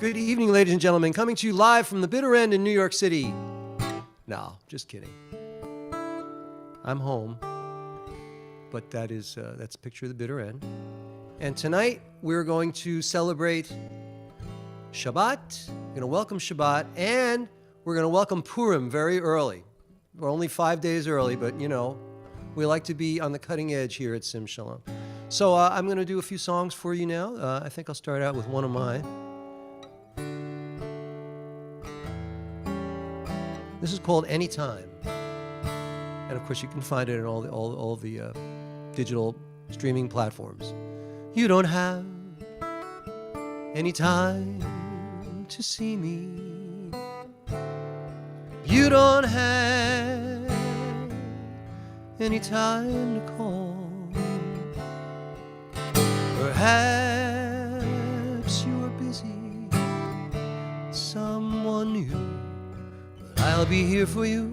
Good evening, ladies and gentlemen. Coming to you live from the bitter end in New York City. No, just kidding. I'm home, but that's a picture of the bitter end. And tonight we're going to celebrate Shabbat. We're going to welcome Shabbat, and we're going to welcome Purim very early. We're only 5 days early, but you know, we like to be on the cutting edge here at Sim Shalom. So I'm going to do a few songs for you now. I think I'll start out with one of mine. This is called Anytime. And of course, you can find it in all the digital streaming platforms. You don't have any time to see me. You don't have any time to call. Perhaps you are busy, someone new. I'll be here for you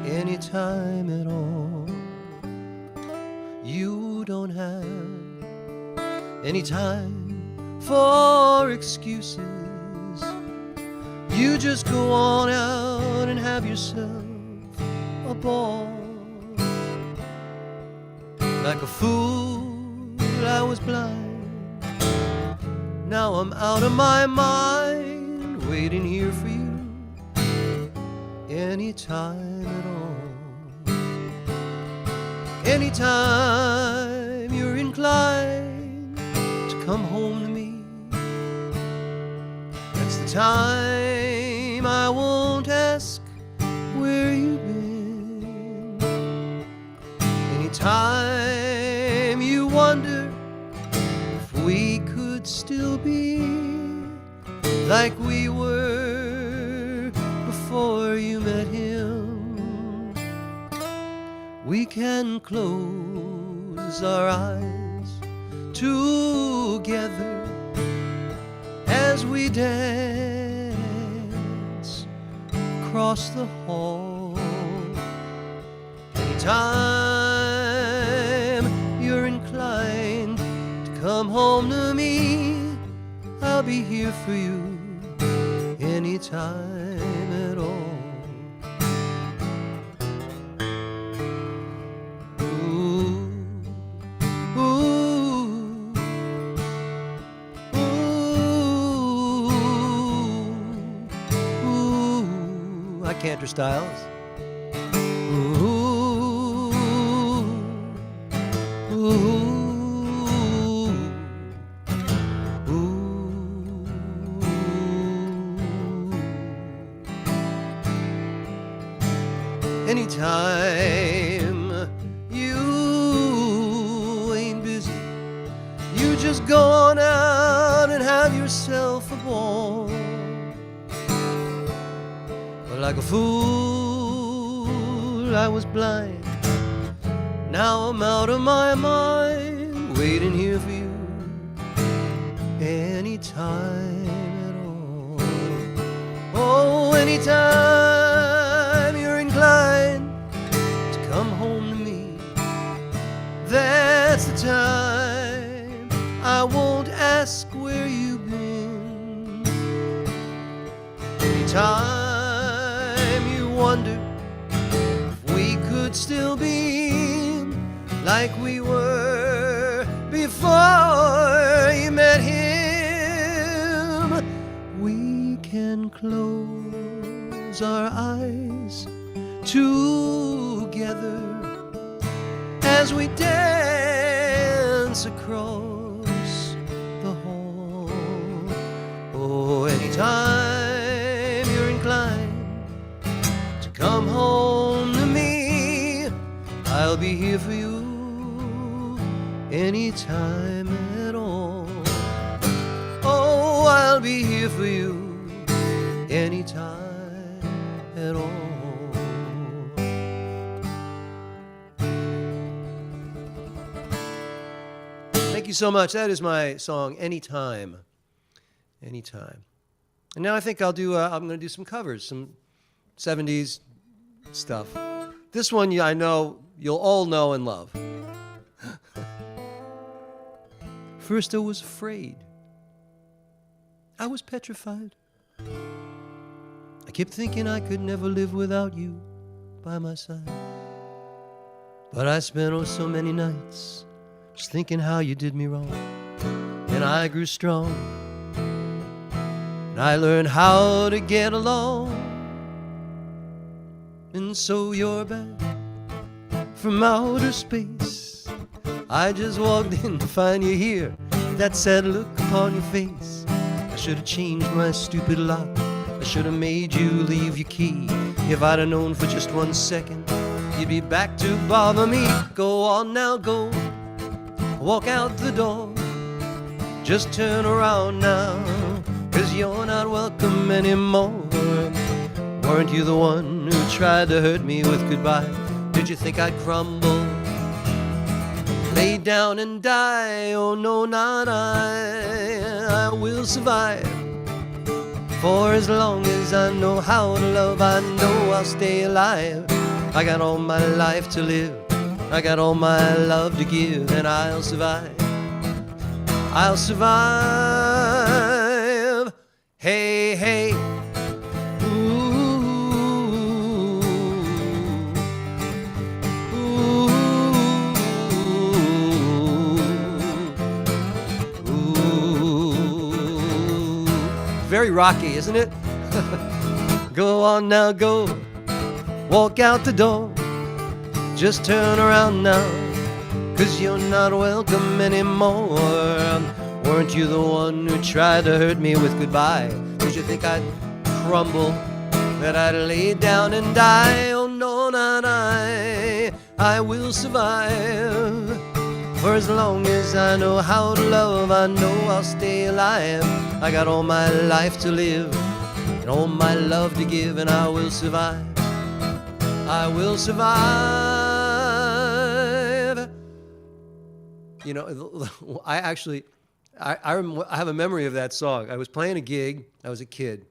anytime at all. You don't have any time for excuses. You just go on out and have yourself a ball. Like a fool, I was blind. Now I'm out of my mind, waiting here for you anytime at all. Anytime you're inclined to come home to me, that's the time I won't ask where you've been. Anytime you wonder if we could still be like we were before you met him, we can close our eyes together as we dance across the hall. Anytime you're inclined to come home to me, I'll be here for you anytime at all. Cantor Styles. Ooh, ooh, ooh. Anytime you ain't busy, you just go on out and have yourself a ball. Like a fool, I was blind. Now I'm out of my mind, waiting here for you anytime at all. Oh, anytime you're inclined to come home to me, that's the time I won't ask where you've been. Anytime wonder if we could still be like we were before you met him, we can close our eyes together as we dance across the hall. Oh, anytime you're inclined come home to me, I'll be here for you anytime at all. Oh, I'll be here for you anytime at all. Thank you so much. That is my song, Anytime. Anytime. And now I think I'm going to do some covers, some 70s stuff. This one I know you'll all know and love. First I was afraid I was petrified. I kept thinking I could never live without you by my side. But I spent oh so many nights just thinking how you did me wrong. And I grew strong, and I learned how to get along. And so you're back from outer space. I just walked in to find you here, that sad look upon your face. I should have changed my stupid lock. I should have made you leave your key. If I'd have known for just 1 second you'd be back to bother me. Go on now, go. Walk out the door. Just turn around now, 'cause you're not welcome anymore. Weren't you the one who tried to hurt me with goodbye? Did you think I'd crumble, lay down and die? Oh no, not I will survive. For as long as I know how to love, I know I'll stay alive. I got all my life to live, I got all my love to give, and I'll survive. I'll survive. Hey, hey. Ooh. Ooh. Ooh. Very rocky, isn't it? Go on now, go. Walk out the door. Just turn around now, 'cause you're not welcome anymore. Weren't you the one who tried to hurt me with goodbye? Did you think I'd crumble, that I'd lay down and die? Oh no, not I will survive. For as long as I know how to love, I know I'll stay alive. I got all my life to live, and all my love to give, and I will survive. I will survive. You know, I have a memory of that song. I was playing a gig. I was a kid.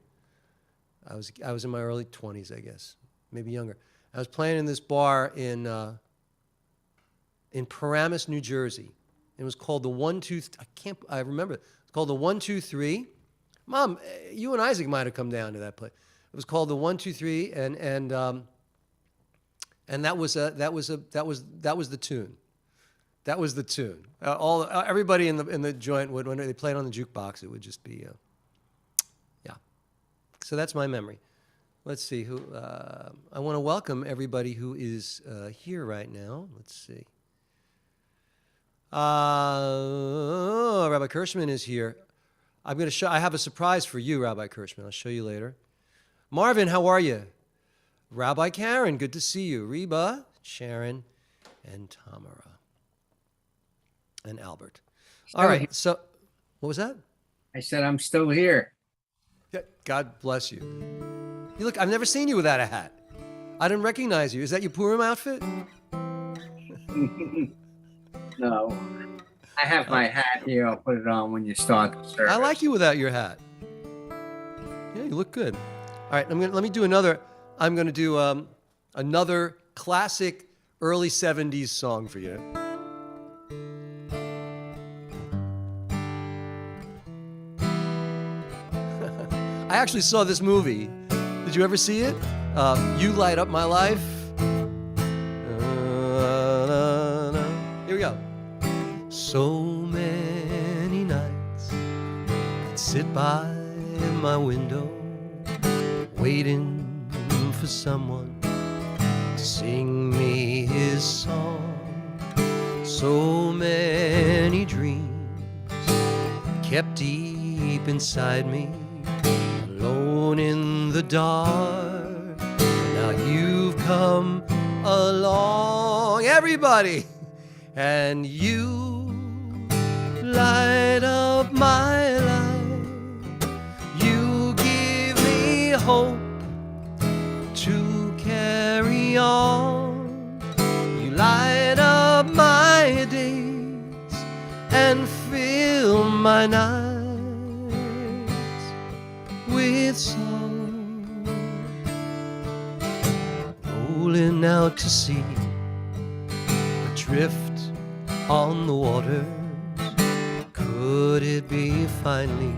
I was in my early 20s, I guess, maybe younger. I was playing in this bar in Paramus, New Jersey. It was called the 1 2. I remember it. It's called the 1 2 3. Mom, you and Isaac might have come down to that place. It was called the 1 2 3, and that was the tune. That was the tune. Everybody in the joint would, when they played on the jukebox, it would just be, yeah. So that's my memory. Let's see who. I want to welcome everybody who is here right now. Let's see. Rabbi Kirschman is here. I'm going to show. I have a surprise for you, Rabbi Kirschman. I'll show you later. Marvin, how are you? Rabbi Karen, good to see you. Reba, Sharon, and Tamara, and Albert. All right. So, what was that? I said I'm still here. Yeah, God bless you. You look. I've never seen you without a hat. I didn't recognize you. Is that your Purim outfit? No. I have my hat here. I'll put it on when you start the service. I like you without your hat. Yeah, you look good. All right, let me do another. I'm going to do another classic early 70s song for you. I actually saw this movie. Did you ever see it? You Light Up My Life. Here we go. So many nights I'd sit by my window waiting for someone to sing me his song. So many dreams kept deep inside me, alone in the dark. Now you've come along, everybody, and you light up my life. You give me hope to carry on. You light up my days and fill my nights with song. Rolling out to sea, adrift on the waters. Could it be finally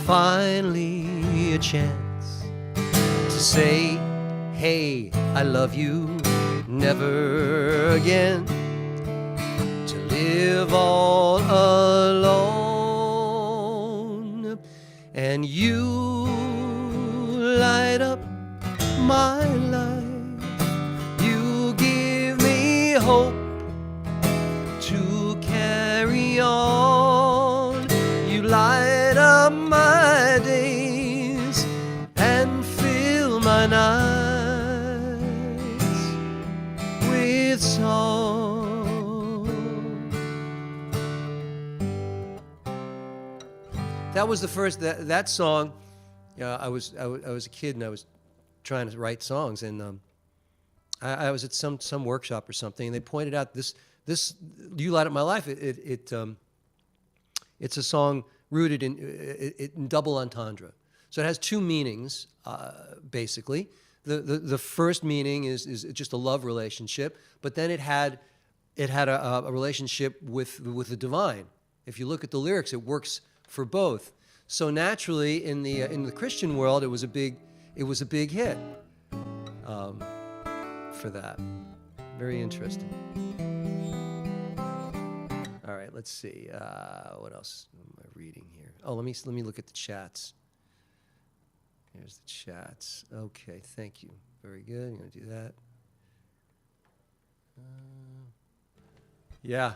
finally a chance to say, hey, I love you, never again to live all alone. And you light up my life, you give me hope to carry on. You light up my days and fill my nights with song. That was the first that song. I was a kid and I was trying to write songs, and I was at some workshop or something, and they pointed out this "You Light Up My Life." It's a song rooted in double entendre, so it has two meanings basically. The first meaning is just a love relationship, but then it had a relationship with the divine. If you look at the lyrics, it works for both. So naturally, in the Christian world, it was a big hit for that. Very interesting. All right, let's see. What else am I reading here? Oh, let me look at the chats. Here's the chats. Okay, thank you. Very good. I'm going to do that. Yeah.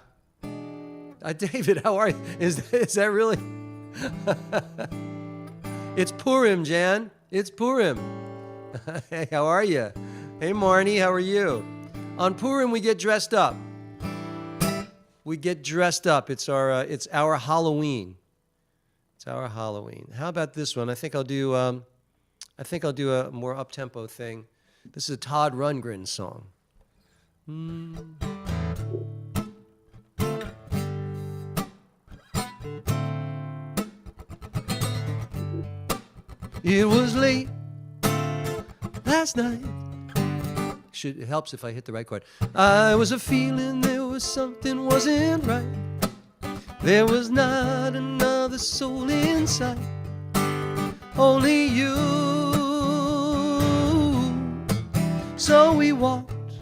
David, how are you? Is that really? It's Purim, Jan. It's Purim. Hey, how are you? Hey, Marnie, how are you? On Purim, we get dressed up. We get dressed up. It's our Halloween. It's our Halloween. How about this one? I think I'll do a more up-tempo thing. This is a Todd Rundgren song. It was late last night. It helps if I hit the right chord. I was a feeling there was something wasn't right. There was not another soul in sight, only you. So we walked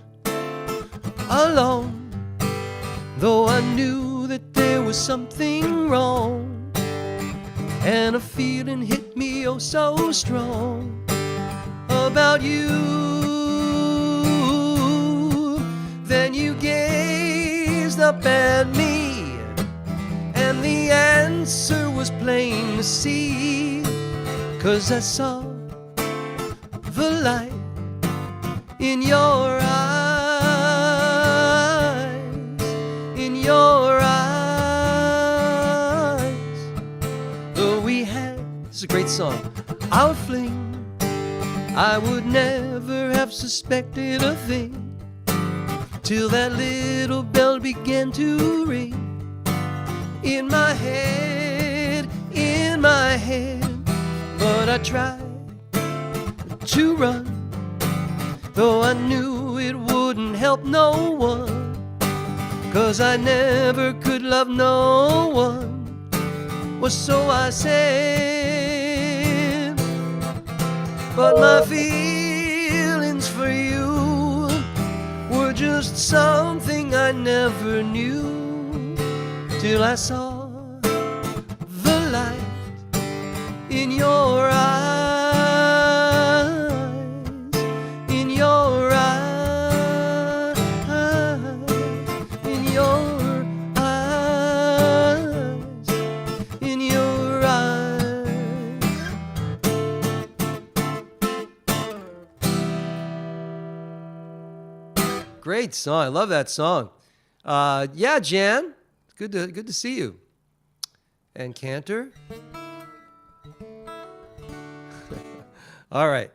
alone, though I knew that there was something wrong. And a feeling hit me oh so strong about you. Then you gazed up at me, and the answer was plain to see, 'cause I saw the light in your eyes, in your eyes. It's a great song. Our fling, I would never have suspected a thing, till that little bell began to ring in my head, in my head. But I tried to run, though I knew it wouldn't help no one, 'cause I never could love no one. Well, so I said, but my feelings for you were just something I never knew, till I saw the light in your eyes, in your eyes, in your eyes, in your eyes. Great song. I love that song. Yeah, Jan, good to see you. And Cantor. All right.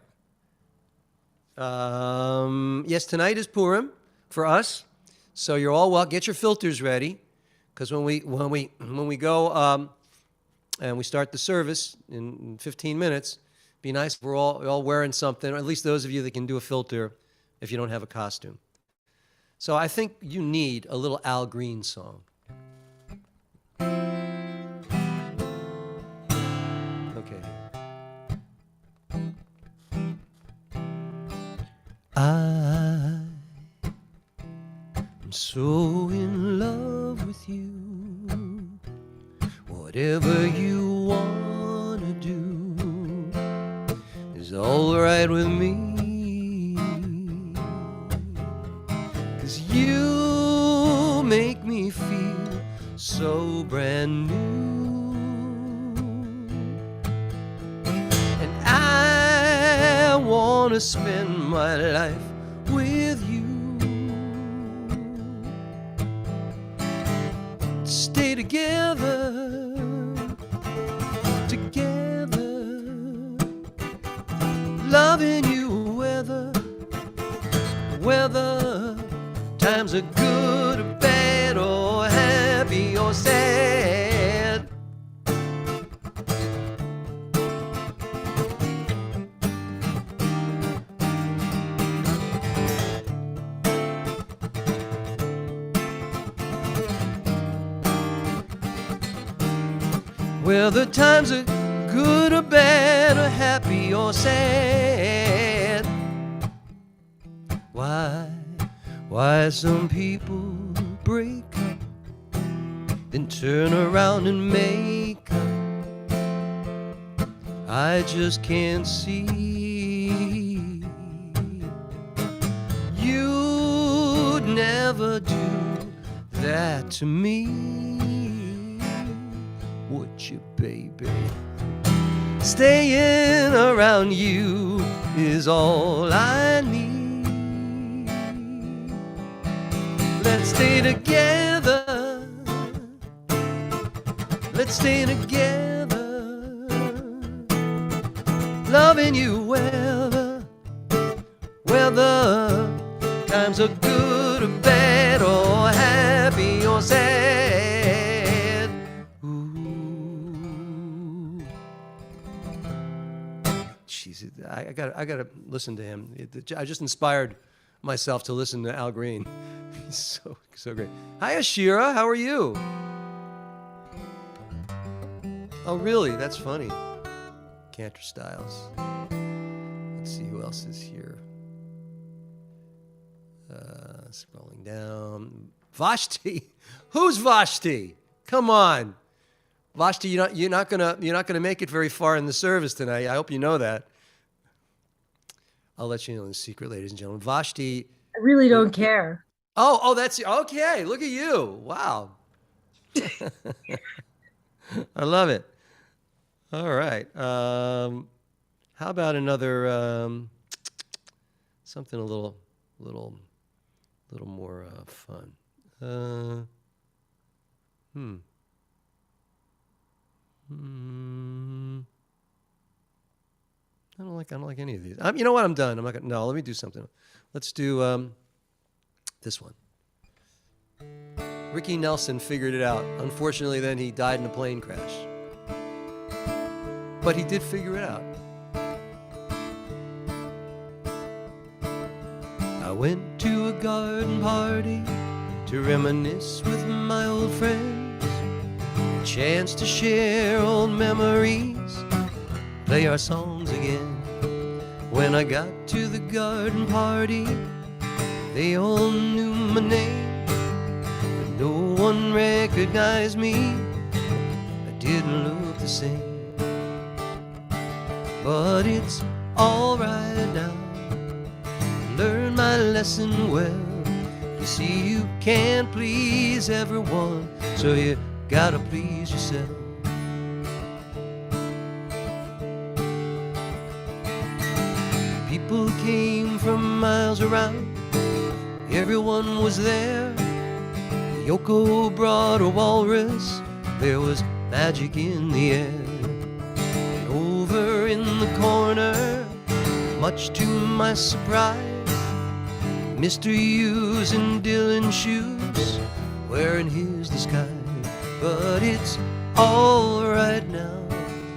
Yes, tonight is Purim for us, so you're all well. Get your filters ready, because when we go and we start the service in 15 minutes, be nice if we're all wearing something, or at least those of you that can do a filter if you don't have a costume. So I think you need a little Al Green song. Okay. I'm so in love with you. Whatever you wanna do is all right with me. 'Cause you make me feel so brand new. And I wanna spend my life with you. Stay together, together, loving you whether times are good or bad or happy or sad. Whether times are good or bad or happy or sad. Why some people break up, then turn around and make up, I just can't see. You'd never do that to me, would you, baby? Staying around you is all I need. Let's stay together. Let's stay together. Loving you whether times are good or bad or happy or sad. Ooh. Jeez, I gotta listen to him. I just inspired myself to listen to Al Green. He's so great. Hi, Ashira. How are you? Oh, really? That's funny. Cantor Styles. Let's see who else is here. Scrolling down. Vashti. Who's Vashti? Come on, Vashti. You're not gonna make it very far in the service tonight. I hope you know that. I'll let you know in secret, ladies and gentlemen. Vashti. I really don't care. Oh, that's okay. Look at you. Wow. I love it. All right. How about another something a little more fun? I don't like any of these. You know what? I'm done. I'm not gonna. No, let me do something. Let's do this one. Ricky Nelson figured it out. Unfortunately, then he died in a plane crash. But he did figure it out. I went to a garden party to reminisce with my old friends. A chance to share old memories, play our songs again. When I got to the garden party, they all knew my name, but no one recognized me. I didn't look the same. But it's all right now. Learn my lesson well. You see, you can't please everyone, so you gotta please yourself. People came from miles around. Everyone was there. Yoko brought a walrus. There was magic in the air. And over in the corner, much to my surprise, Mr. Hughes in Dylan's shoes, wearing his disguise. But it's all right now.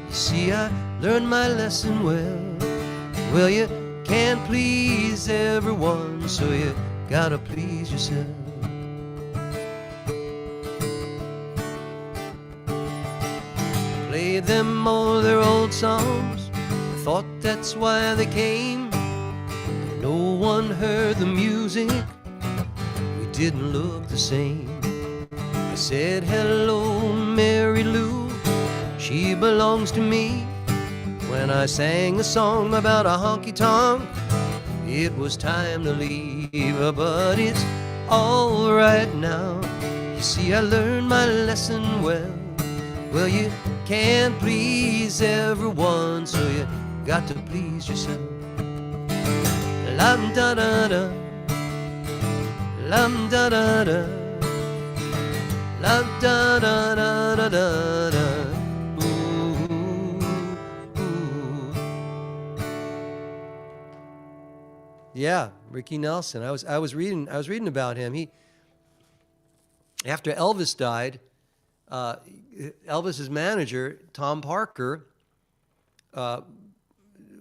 You see, I learned my lesson well. Well, you can't please everyone, so you gotta please yourself. played them all their old songs. Thought that's why they came. But no one heard the music. We didn't look the same. I said, hello, Mary Lou. She belongs to me. When I sang a song about a honky-tonk, it was time to leave, but it's all right now. You see, I learned my lesson well. Well, you can't please everyone, so you got to please yourself. Lam da da da, lam da da da, lam da da da da da da. Yeah, Ricky Nelson. I was reading about him. After Elvis died, Elvis's manager, Tom Parker,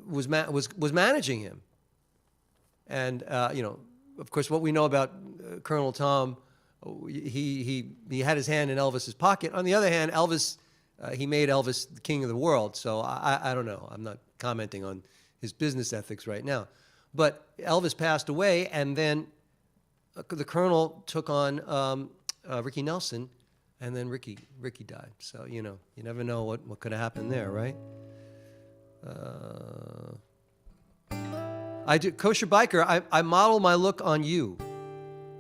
was managing him. And of course, what we know about Colonel Tom, he had his hand in Elvis's pocket. On the other hand, Elvis, he made Elvis the king of the world. So I don't know. I'm not commenting on his business ethics right now. But Elvis passed away, and then the Colonel took on Ricky Nelson, and then Ricky died. So, you never know what could have happened there, right? I do Kosher Biker. I model my look on you.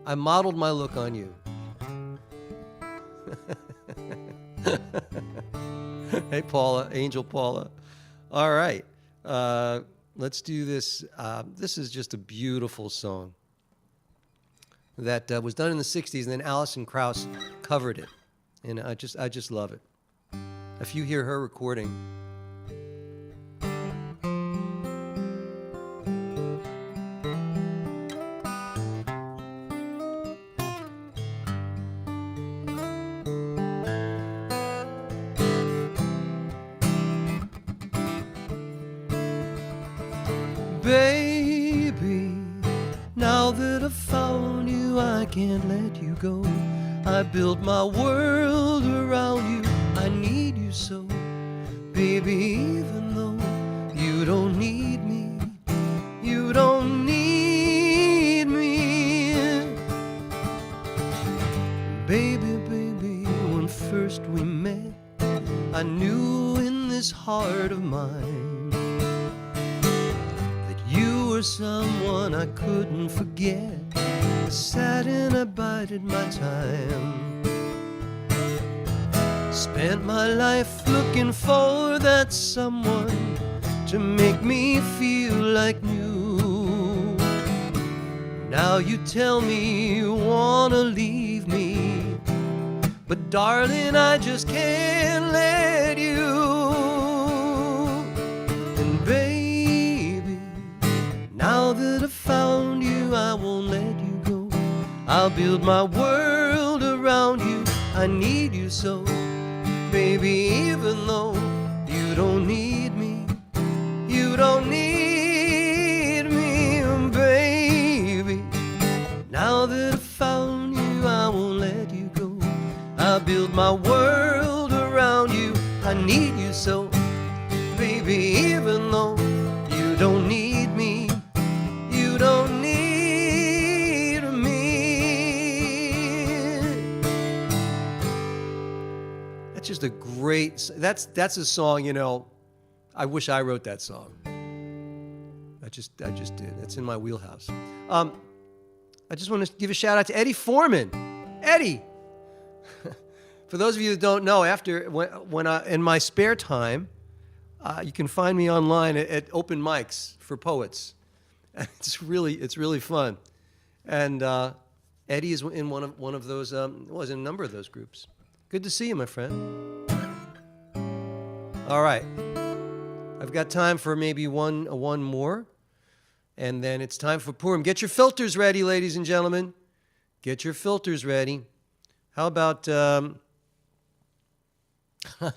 I modeled my look on you. Hey, Paula, Angel Paula. All right. Let's do this. This is just a beautiful song that was done in the 60s, and then Alison Krauss covered it. And I just love it. If you hear her recording. Baby, now that I've found you, I can't let you go. I built my world around you, I need you so. Baby, even though you don't need me, you don't need me. Baby, when first we met, I knew in this heart of mine you were someone I couldn't forget. I sat and I bided my time. Spent my life looking for that someone to make me feel like new. Now you tell me you wanna leave me, but darling, I just can't let you. And baby, now that I've found you, I won't let you go. I'll build my world around you, I need you so. Baby, even though you don't need me, you don't need me, baby. Now that I've found you, I won't let you go. I'll build my world around you, I need you so. Baby, even though you don't need me, you don't need me. That's just a great, that's a song, I wish I wrote that song. I just did. It's in my wheelhouse. I just want to give a shout out to Eddie Foreman. Eddie! For those of you that don't know, when I, in my spare time, you can find me online at open mics for poets. It's really fun. And Eddie is in one of those, was in a number of those groups. Good to see you, my friend. All right. I've got time for maybe one more. And then it's time for Purim. Get your filters ready, ladies and gentlemen. Get your filters ready. How about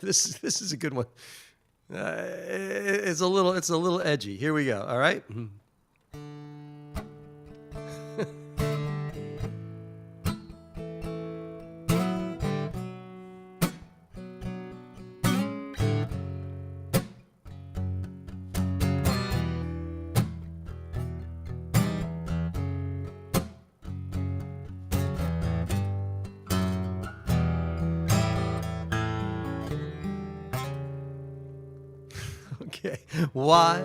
this is a good one. It's a little edgy. Here we go. All right. Okay. Why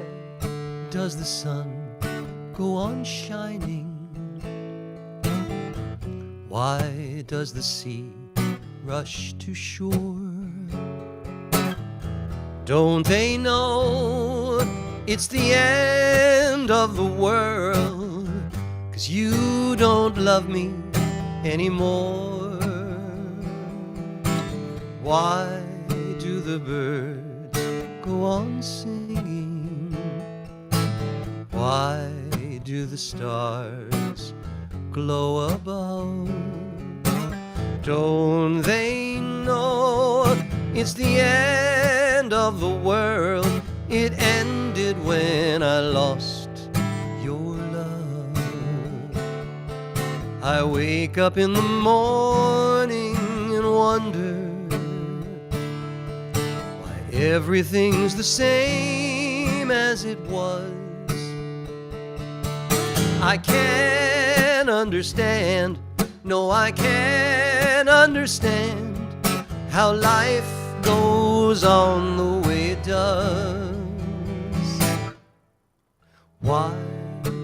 does the sun go on shining? Why does the sea rush to shore? Don't they know it's the end of the world? 'Cause you don't love me anymore. Why do the birds go on singing? Why do the stars glow above? Don't they know it's the end of the world? It ended when I lost your love. I wake up in the morning and wonder why everything's the same as it was. I can't understand, no, I can't understand how life goes on the way it does. Why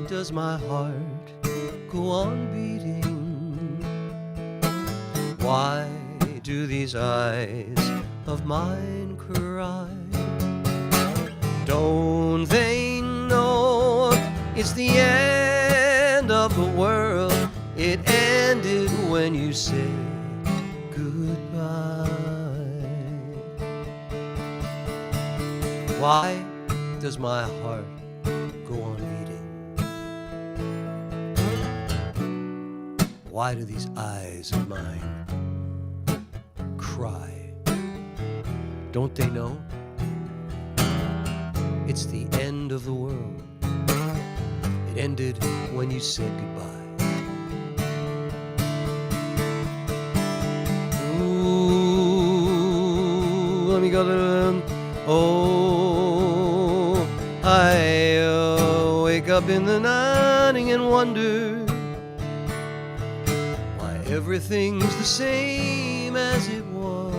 does my heart go on beating? Why do these eyes of mine cry? Don't they know it's the end of the world? It ended when you said goodbye. Why does my heart go on beating? Why do these eyes of mine cry? Don't they know it's the end of the world? It ended when you said goodbye. Ooh, let me go to oh, I wake up in the morning and wonder why everything's the same as it was.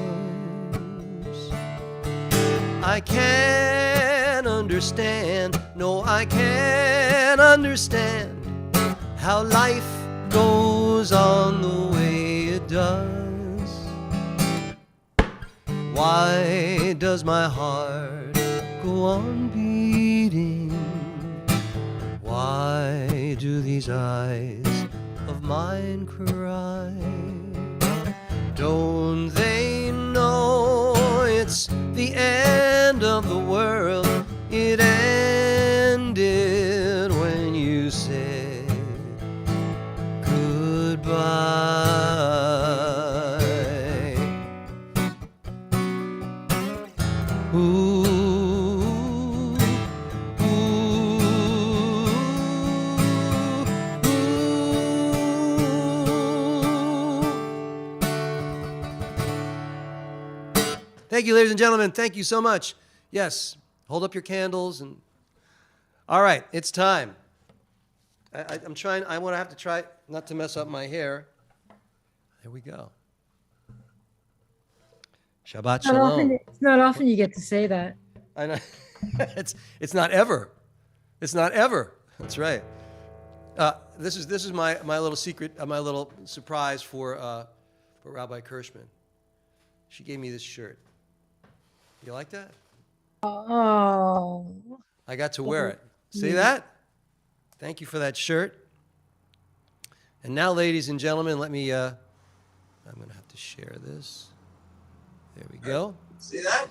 I can't understand, no, I can't understand how life goes on the way it does. Why does my heart go on beating? Why do these eyes of mine cry? Don't they know it's the end of the world? It ended when you said goodbye. Ooh, ooh, ooh. Thank you, ladies and gentlemen. Thank you so much. Yes, hold up your candles and. All right, it's time. I'm trying. I want to have to try not to mess up my hair. There we go. Shabbat Shalom. It's not often you get to say that. I know. It's not ever. It's not ever. That's right. This is my little secret, my little surprise for Rabbi Kirschman. She gave me this shirt. You like that? Oh. I got to wear it. See that? Thank you for that shirt. And now, ladies and gentlemen, let me. I'm going to have to share this. There we go. See that?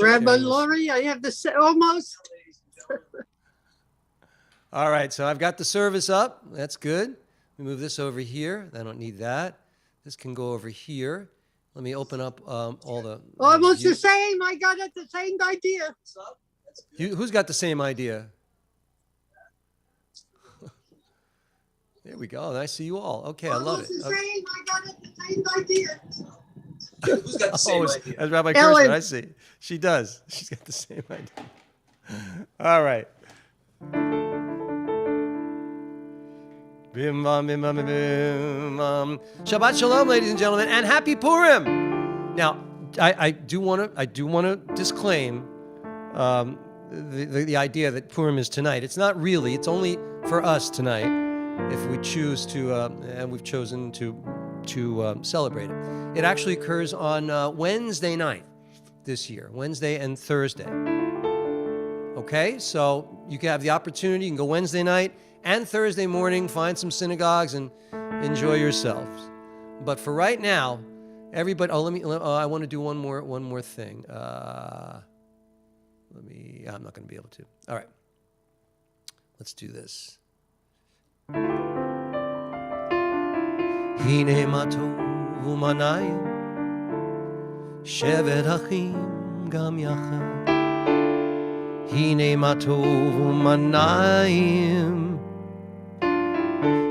Rabbi Laurie, I have to say almost. All right, so I've got the service up. That's good. Let me move this over here. I don't need that. This can go over here. Let me open up all the. Almost the same. I got it, the same idea. Who's got the same idea? There we go. I see you all. Okay, I love it. Almost the same. I got it, the same idea. Who's got the same idea? That's Rabbi Ellen. Kirschman. I see. She does. She's got the same idea. All right. Bim, bam, bim, bam, bim, bim. Shabbat Shalom, ladies and gentlemen, and Happy Purim. Now, I do want to disclaim the idea that Purim is tonight. It's not really. It's only for us tonight, if we choose to, and we've chosen to celebrate it. It actually occurs on Wednesday night this year, Wednesday and Thursday. Okay, so you can have the opportunity. You can go Wednesday night and Thursday morning, find some synagogues and enjoy yourselves. But for right now, everybody. I want to do one more thing. I'm not going to be able to. All right, let's do this. Hine matov u'manayim shevet achim gam yachad. Hine matov u'manayim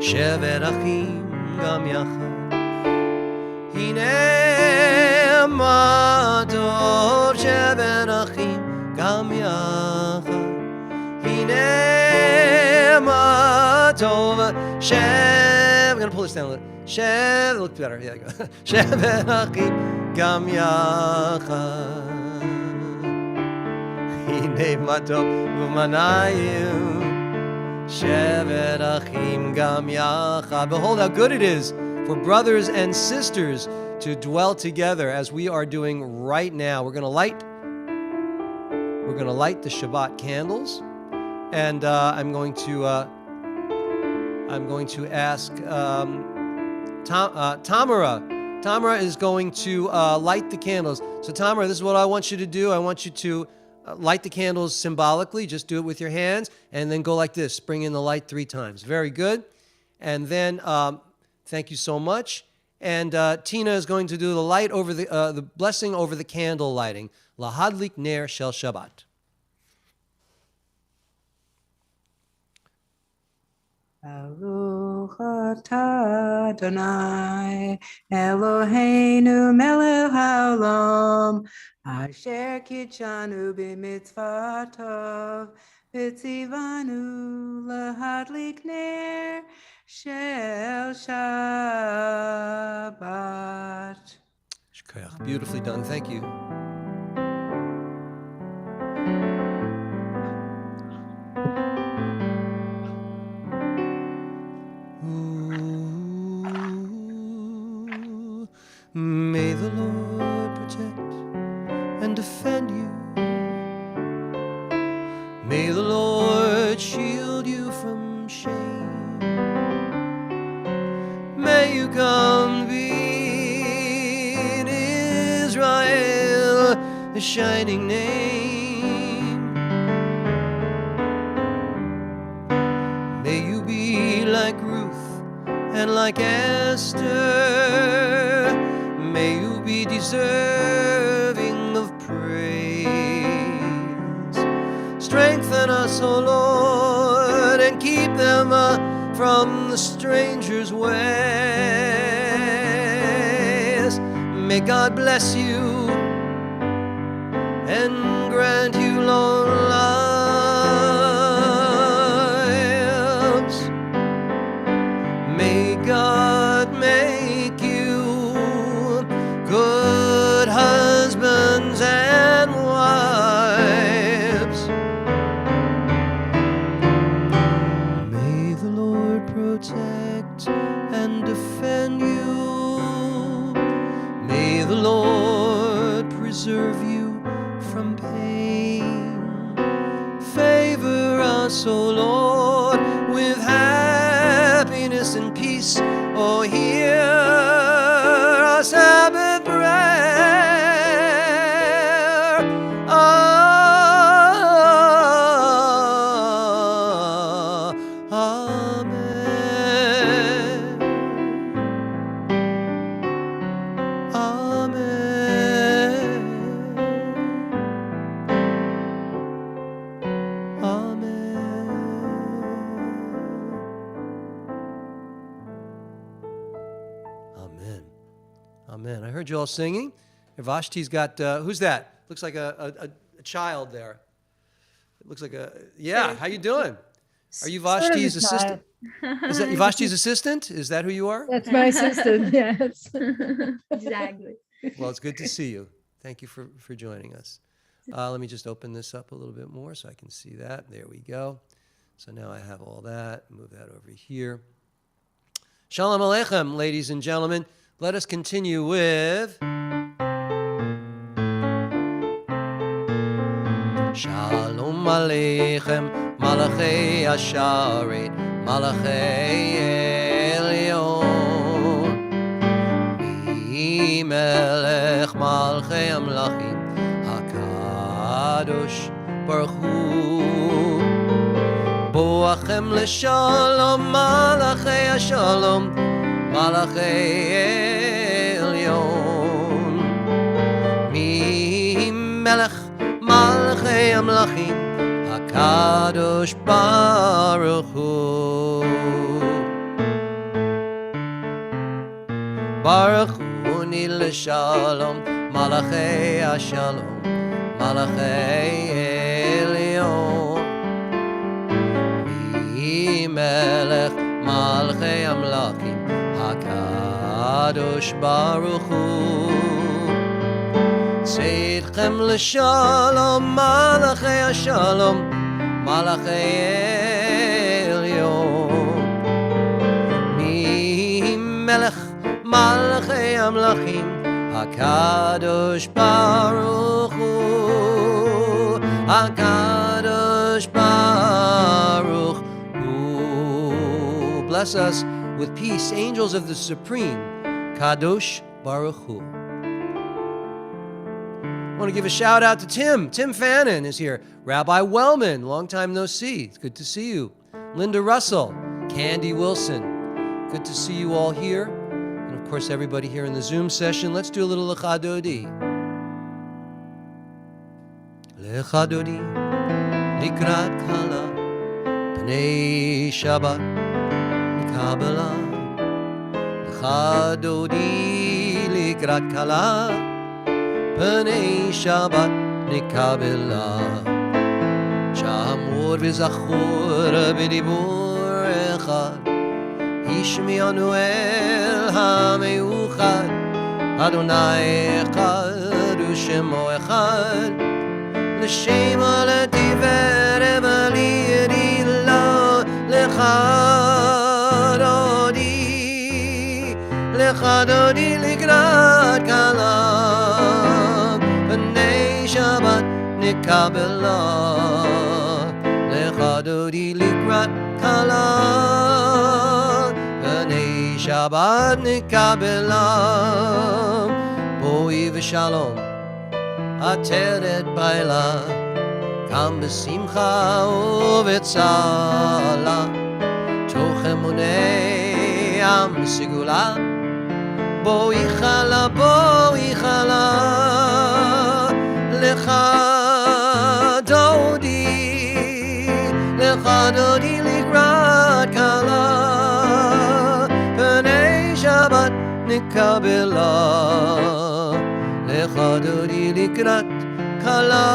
shevet achim gam yachad. Hine matov shevet achim gam yachad. Hine matov shevet. I'm gonna pull this down a little. Shevet, look better. Yeah, go. Shevet achim gam yachad. Hine matov u'manayim shevet achim gam yachad. Behold how good it is for brothers and sisters to dwell together as we are doing right now. We're going to light the Shabbat candles, and I'm going to ask Tamara. Tamara is going to light the candles. So Tamara, this is what I want you to do. I want you to light the candles symbolically. Just do it with your hands, and then go like this. Bring in the light 3 times. Very good. And then thank you so much. And Tina is going to do the light over the blessing over the candle lighting. Lahadlik ner shel Shabbat. Baruch atah Adonai Eloheinu melech haolam asher kitshanu b'mitzvotov v'tzivanu lahadlik ner shel Shabbat. Shkoyach. Beautifully done. Thank you. May the Lord protect and defend you. May the Lord shield you from shame. May you come to be in Israel a shining name. May you be like Ruth and like Esther. May you be deserving of praise. Strengthen us, O Lord, and keep them from the stranger's ways. May God bless you and grant you long lives. May God make you good husbands and wives. May the Lord protect and defend you. May the Lord preserve you from pain. Favor us, O Lord, with happiness and peace. Oh, hear our Sabbath prayer. Amen. Amen. Amen. Amen. Amen. I heard you all singing. Vashti's got, who's that? Looks like a child there. It looks like yeah, how you doing? Are you Sort of Vashti's a child. assistant? Is that Vashti's assistant? Is that who you are? That's my assistant, yes. Exactly. Well, it's good to see you. Thank you for joining us. Let me just open this up a little bit more so I can see that. There we go. So now I have all that. Move that over here. Shalom Aleichem, ladies and gentlemen. Let us continue with Shalom Aleichem, Malachei Asharet, Malachei Elyon, Mi Melech Malchei Amlachim, HaKadosh Baruch Hu, Boachem L'Shalom, Malachei Ashalom, Malachei Elyon, Mi Melech Malchei Amlachim, HaKadosh Baruch Hu. Baruch Hu Ni L'Shalom, Malachei Ashalom, Malachei Elyon, Mi Melech Malchei Amlachim, HaKadosh Baruch Hu. Tzidchem l'shalom, malachei hashalom, malachei elyon. Mi melech malachei amlachim, HaKadosh Baruch Hu, HaKadosh Baruch Hu. Bless us with peace, angels of the Supreme, Kadosh Baruch Hu. I want to give a shout out to Tim. Tim Fannin is here. Rabbi Wellman, long time no see. It's good to see you. Linda Russell, Candy Wilson. Good to see you all here. And of course, everybody here in the Zoom session. Let's do a little Lecha Dodi. Lecha Dodi, Likrat Kala, Pnei Shabbat, Mikabela. Lecha Dodi, Likrat Kala, Pnei Shabbat Nikabela. Shamur v'zachur b'dibur echad, Yishmi'anu el ha'meuchad, Adonai echad u'shemo echad, L'shem u'letiveret v'li'rila, Lecha Dodi Likrat Kala, Shabbat Nikabela, Lecha Dodi Likrat Kala, Pnei Shabbat Nikabela, Boi v'Shalom, Ateret Baila, Kam b'Simcha u'v'Tzala, Toch emunei Am Sigula, Boi Chala, Lecha Dodi Likrat Kala, Pnei Shabbat Nikabela, Lecha Dodi Likrat Kala,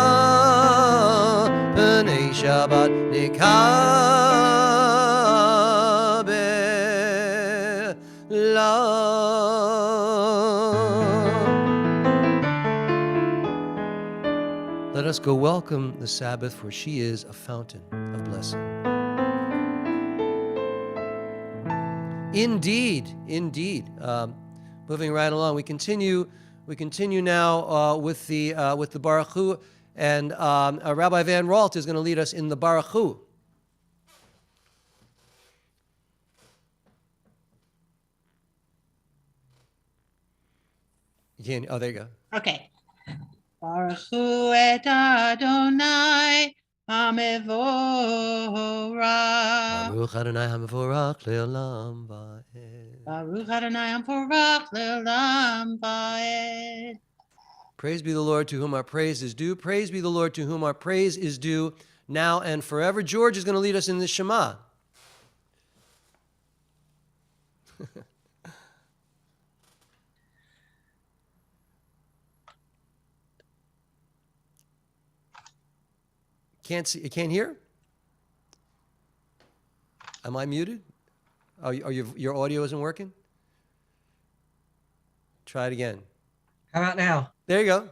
Pnei Shabbat Nikabela. Let us go welcome the Sabbath, for she is a fountain of blessing. Indeed. Moving right along, we continue now with the Baruch Hu, and Rabbi Van Ralt is going to lead us in the Baruch Hu. Oh, there you go. Okay. Baruch Hu et Adonai HaMevorach. Baruch Adonai HaMevorach le'olam va'ed. Baruch Adonai HaMevorach le'olam va'ed. Praise be the Lord to whom our praise is due. Praise be the Lord to whom our praise is due now and forever. George is going to lead us in the Shema. Can't see. You can't hear? Am I muted? Oh, your audio isn't working? Try it again. How about now? There you go.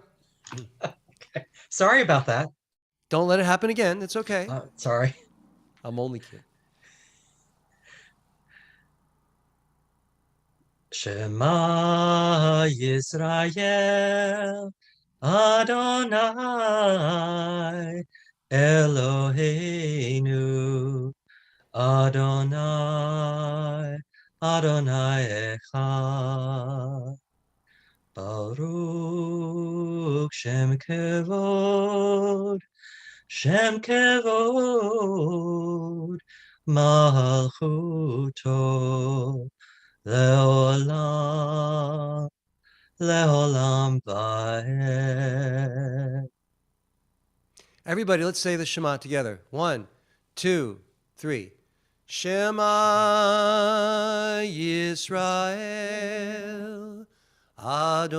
Okay. Sorry about that. Don't let it happen again. It's okay. Sorry. I'm only kidding. Shema Yisrael Adonai Eloheinu Adonai Echad Baruch Shem Kevod Malchuto Leolam Vaed. Everybody, let's say the Shema together. 1, 2, 3. Shema Yisrael Adonai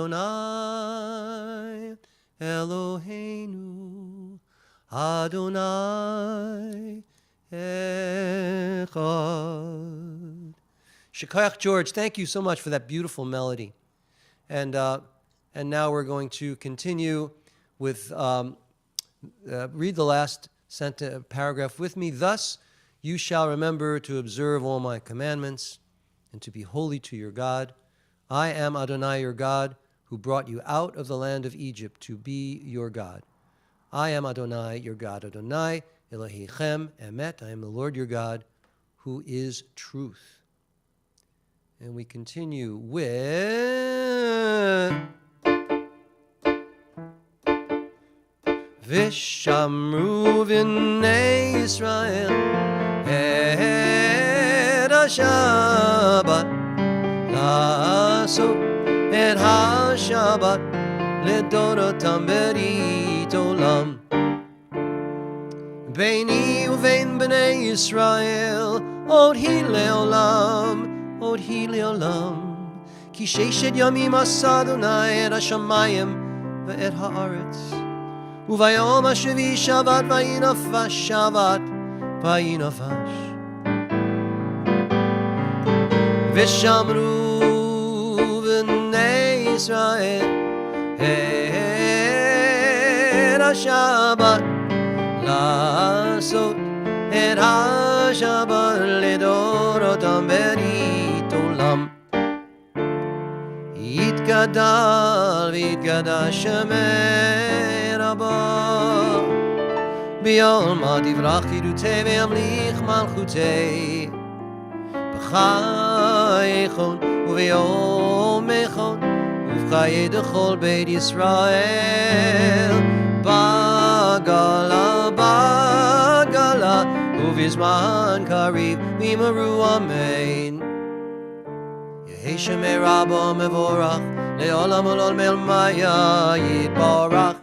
Eloheinu Adonai Echad. Shekayach George, thank you so much for that beautiful melody. And now we're going to continue with, read the last paragraph with me. Thus you shall remember to observe all my commandments and to be holy to your God. I am Adonai your God, who brought you out of the land of Egypt to be your God. I am Adonai your God. Adonai Elohechem Emet. I am the Lord your God, who is truth. And we continue with Vishamru v'nei Yisrael et ha-Shabbat la'asot et ha-Shabbat לדורותם ברית עולם. ביני ובין בני ישראל עוד היא לעולם, עוד היא לעולם. כי ששת ימים עשה אדוני את השמיים ואת הארץ. וביום השביעי שבת וינפש שבת וינפש. ושמרו בני ישראל את השבת לעשות את השבת לדורותם ברית עולם. יתגדל ויתקדש שמי רבה ביום דברך חידותי וימליך מלכותי בחייכון וביומכון ובחיי דכל בית ישראל בגלה בגלה ובזמן קריב ויאמרו אמן. יהי שמי רבו מבורך לעולם ולעולם אלמיה יתברך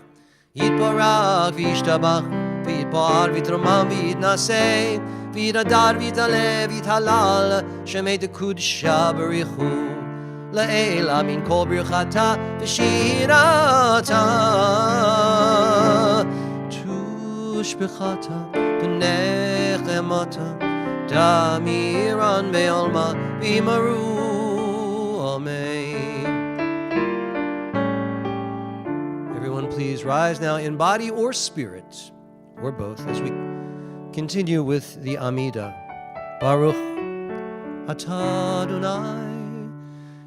יתברך וישתבח ויתפאר ויתרומם ויתנשא ויתהדר ויתעלה ויתהלל שמי דקודשה בריחו לעילה מן כל ברכתה ושירתה תושבחתה ונחמתה דמירן בעלמה ויאמרו amen. Everyone please rise now in body or spirit or both as we continue with the Amidah. Baruch atah Adonai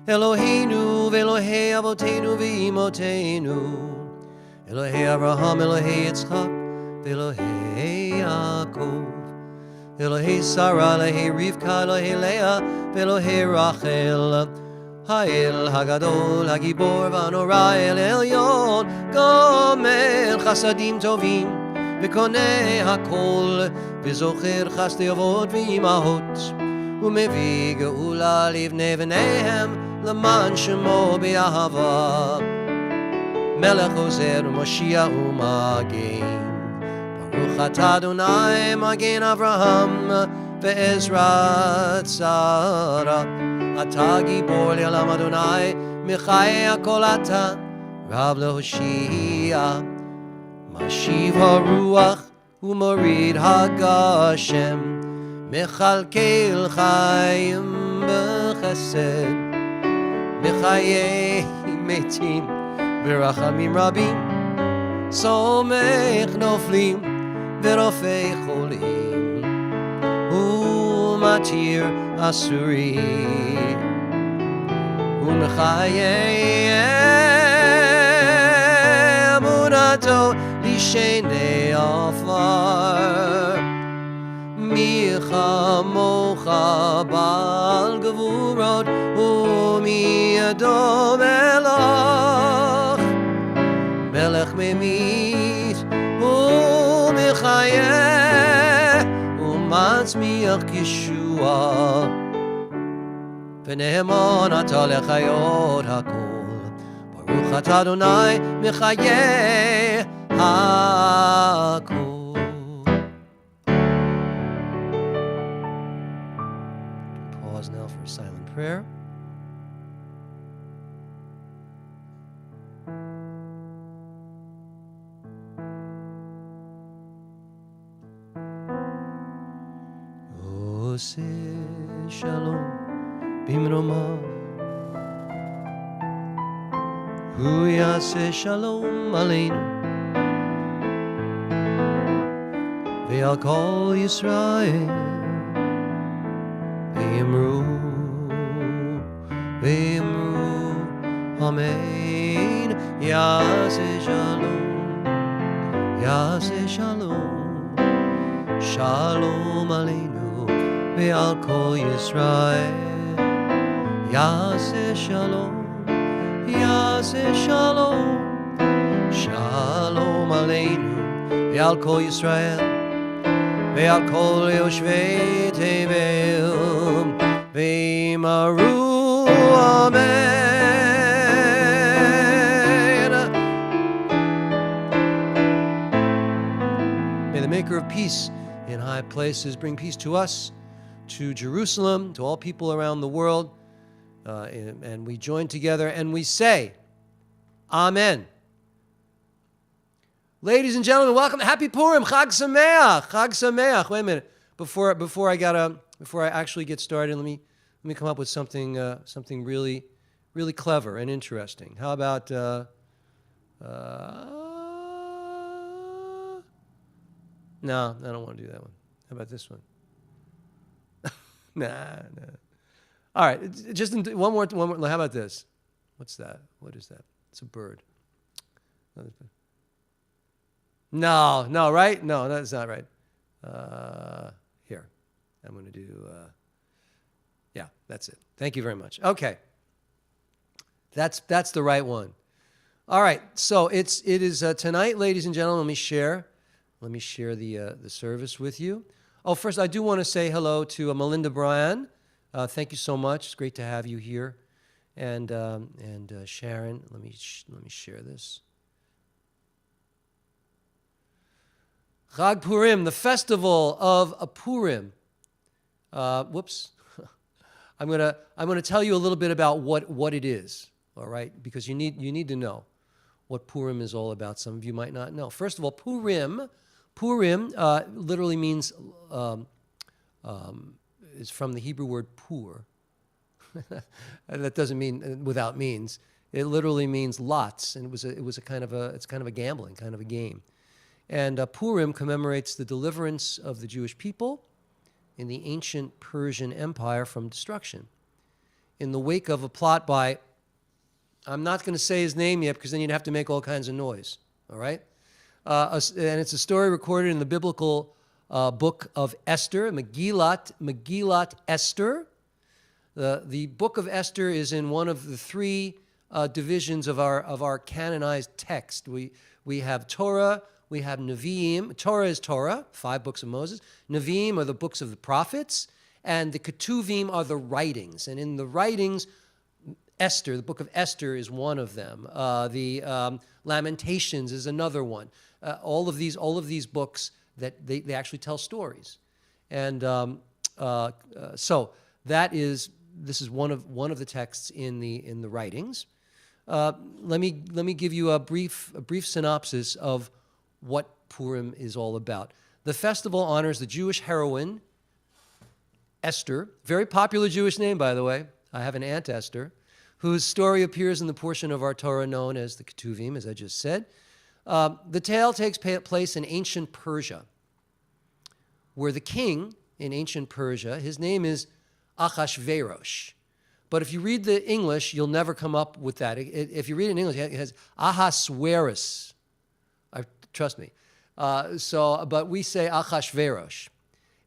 Eloheinu ve'Elohei Avotenu ve'Imotenu Elohei Avraham Elohei Yitzchak ve'Elohei Yaakov Elohei Sarah Elohei Rivka Elohei Leah ve'Elohei Rachel Ha'el Hagadol Hagibor v'Anora El Elyon Gomel Chasadim Tovim ve'Koneh Hakol ve'Zocher Chasdei Avot ve'Imahot ומביא גאולה לבני בניהם למען שמו באהבה מלך עוזר ומושיע ומגן ברוך אתה אדוני מגן אברהם ועזרת שרה אתה גיבור לעולם אדוני מחיי הכל אתה רב להושיע משיב הרוח ומוריד הגשם מכלכל חיים בחסד מחיי מתים ברחמים רבים סומך נופלים ורופא חולים ומתיר אסורים ומחיי אמונתו לשני עפר מי כמוך בעל גבורות ומי אדום מלך מלך ממית ומחיה ומצמיח ישועה ונאמן אתה לחיות הכל ברוך אתה אדוני מחיה הכל. Pause now for a silent prayer. עושה שלום במרומיו הוא יעשה שלום עלינו ועל כל ישראל ויאמרו אמן יעשה שלום שלום עלינו ועל כל ישראל יעשה שלום שלום עלינו ועל כל ישראל ועל כל יושבי תבל ואמרו אמן. May the maker of peace in high places bring peace to us, to Jerusalem, to all people around the world. And we join together and we say, Amen. Ladies and gentlemen, welcome. Happy Purim. Chag Sameach. Chag Sameach. Wait a minute. Before I actually get started, let me come up with something really, really clever and interesting. How about no, I don't want to do that one. How about this one? Nah. All right, just one more. How about this? What's that? What is that? It's a bird. No, right? No, that's not right. Here, I'm going to do, yeah, that's it. Thank you very much. Okay. That's the right one. All right, so it is tonight, ladies and gentlemen. Let me share the service with you. Oh, first, I do want to say hello to Melinda Bryan. Thank you so much. It's great to have you here. And Sharon, let me share this. Chag Purim, the festival of Purim. Whoops. I'm gonna tell you a little bit about what it is. All right, because you need to know what Purim is all about. Some of you might not know. First of all, Purim literally means is from the Hebrew word pur. That doesn't mean without means. It literally means lots, and it's kind of a gambling, kind of a game. And Purim commemorates the deliverance of the Jewish people in the ancient Persian Empire from destruction, in the wake of a plot by, I'm not going to say his name yet because then you'd have to make all kinds of noise. All right, and it's a story recorded in the biblical book of Esther, Megillat Esther. The book of Esther is in one of the three divisions of our canonized text. We have Torah, we have Nevi'im. Torah is Torah, 5 books of Moses. Nevi'im are the books of the prophets, and the Ketuvim are the writings. And in the writings, Esther, the book of Esther, is one of them. The Lamentations is another one. All of these books that they actually tell stories, and so this is one of the texts in the writings. Let me give you a brief synopsis of what Purim is all about. The festival honors the Jewish heroine Esther, very popular Jewish name, by the way. I have an aunt Esther, whose story appears in the portion of our Torah known as the Ketuvim, as I just said. The tale takes place in ancient Persia, where the king in ancient Persia, his name is Achashverosh. But if you read the English, you'll never come up with that. If you read it in English, it has Ahasuerus. Trust me. But we say Achashverosh.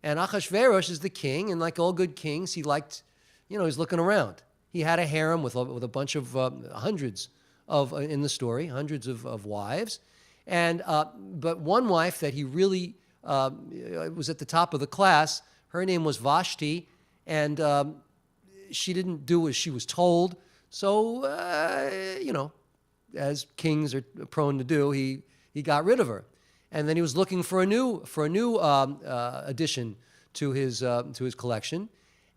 And Achashverosh is the king, and like all good kings, he liked, he's looking around. He had a harem with a bunch of hundreds of, in the story, hundreds of wives. And but one wife that he really was at the top of the class, her name was Vashti, and she didn't do as she was told. So, as kings are prone to do, he got rid of her. And then he was looking for a new addition to his collection,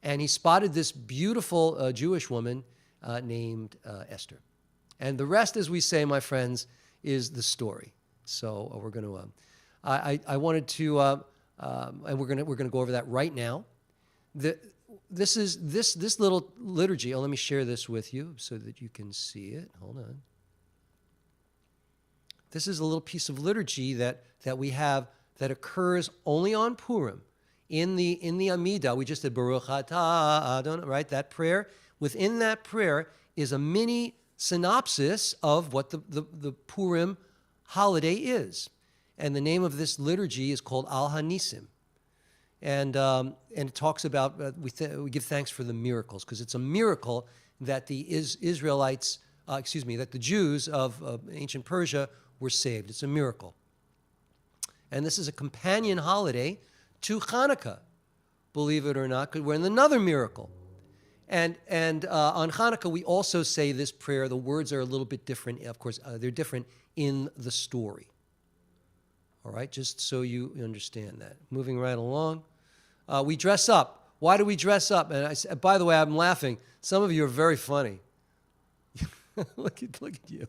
and he spotted this beautiful Jewish woman named Esther. And the rest, as we say, my friends, is the story. So we're going to. I wanted to, and we're going to go over that right now. This little liturgy. Oh, let me share this with you so that you can see it. Hold on. This is a little piece of liturgy that we have that occurs only on Purim. In the Amidah, we just did Baruch Atah Adonai, right? That prayer. Within that prayer is a mini synopsis of what the Purim holiday is. And the name of this liturgy is called Al Hanisim. And it talks about, we give thanks for the miracles, because it's a miracle that the Israelites, that the Jews of ancient Persia were saved. It's a miracle. And this is a companion holiday to Hanukkah, believe it or not, because we're in another miracle. And on Hanukkah, we also say this prayer. The words are a little bit different. Of course, they're different in the story. All right, just so you understand that. Moving right along. We dress up. Why do we dress up? And by the way, I'm laughing. Some of you are very funny. Look at you.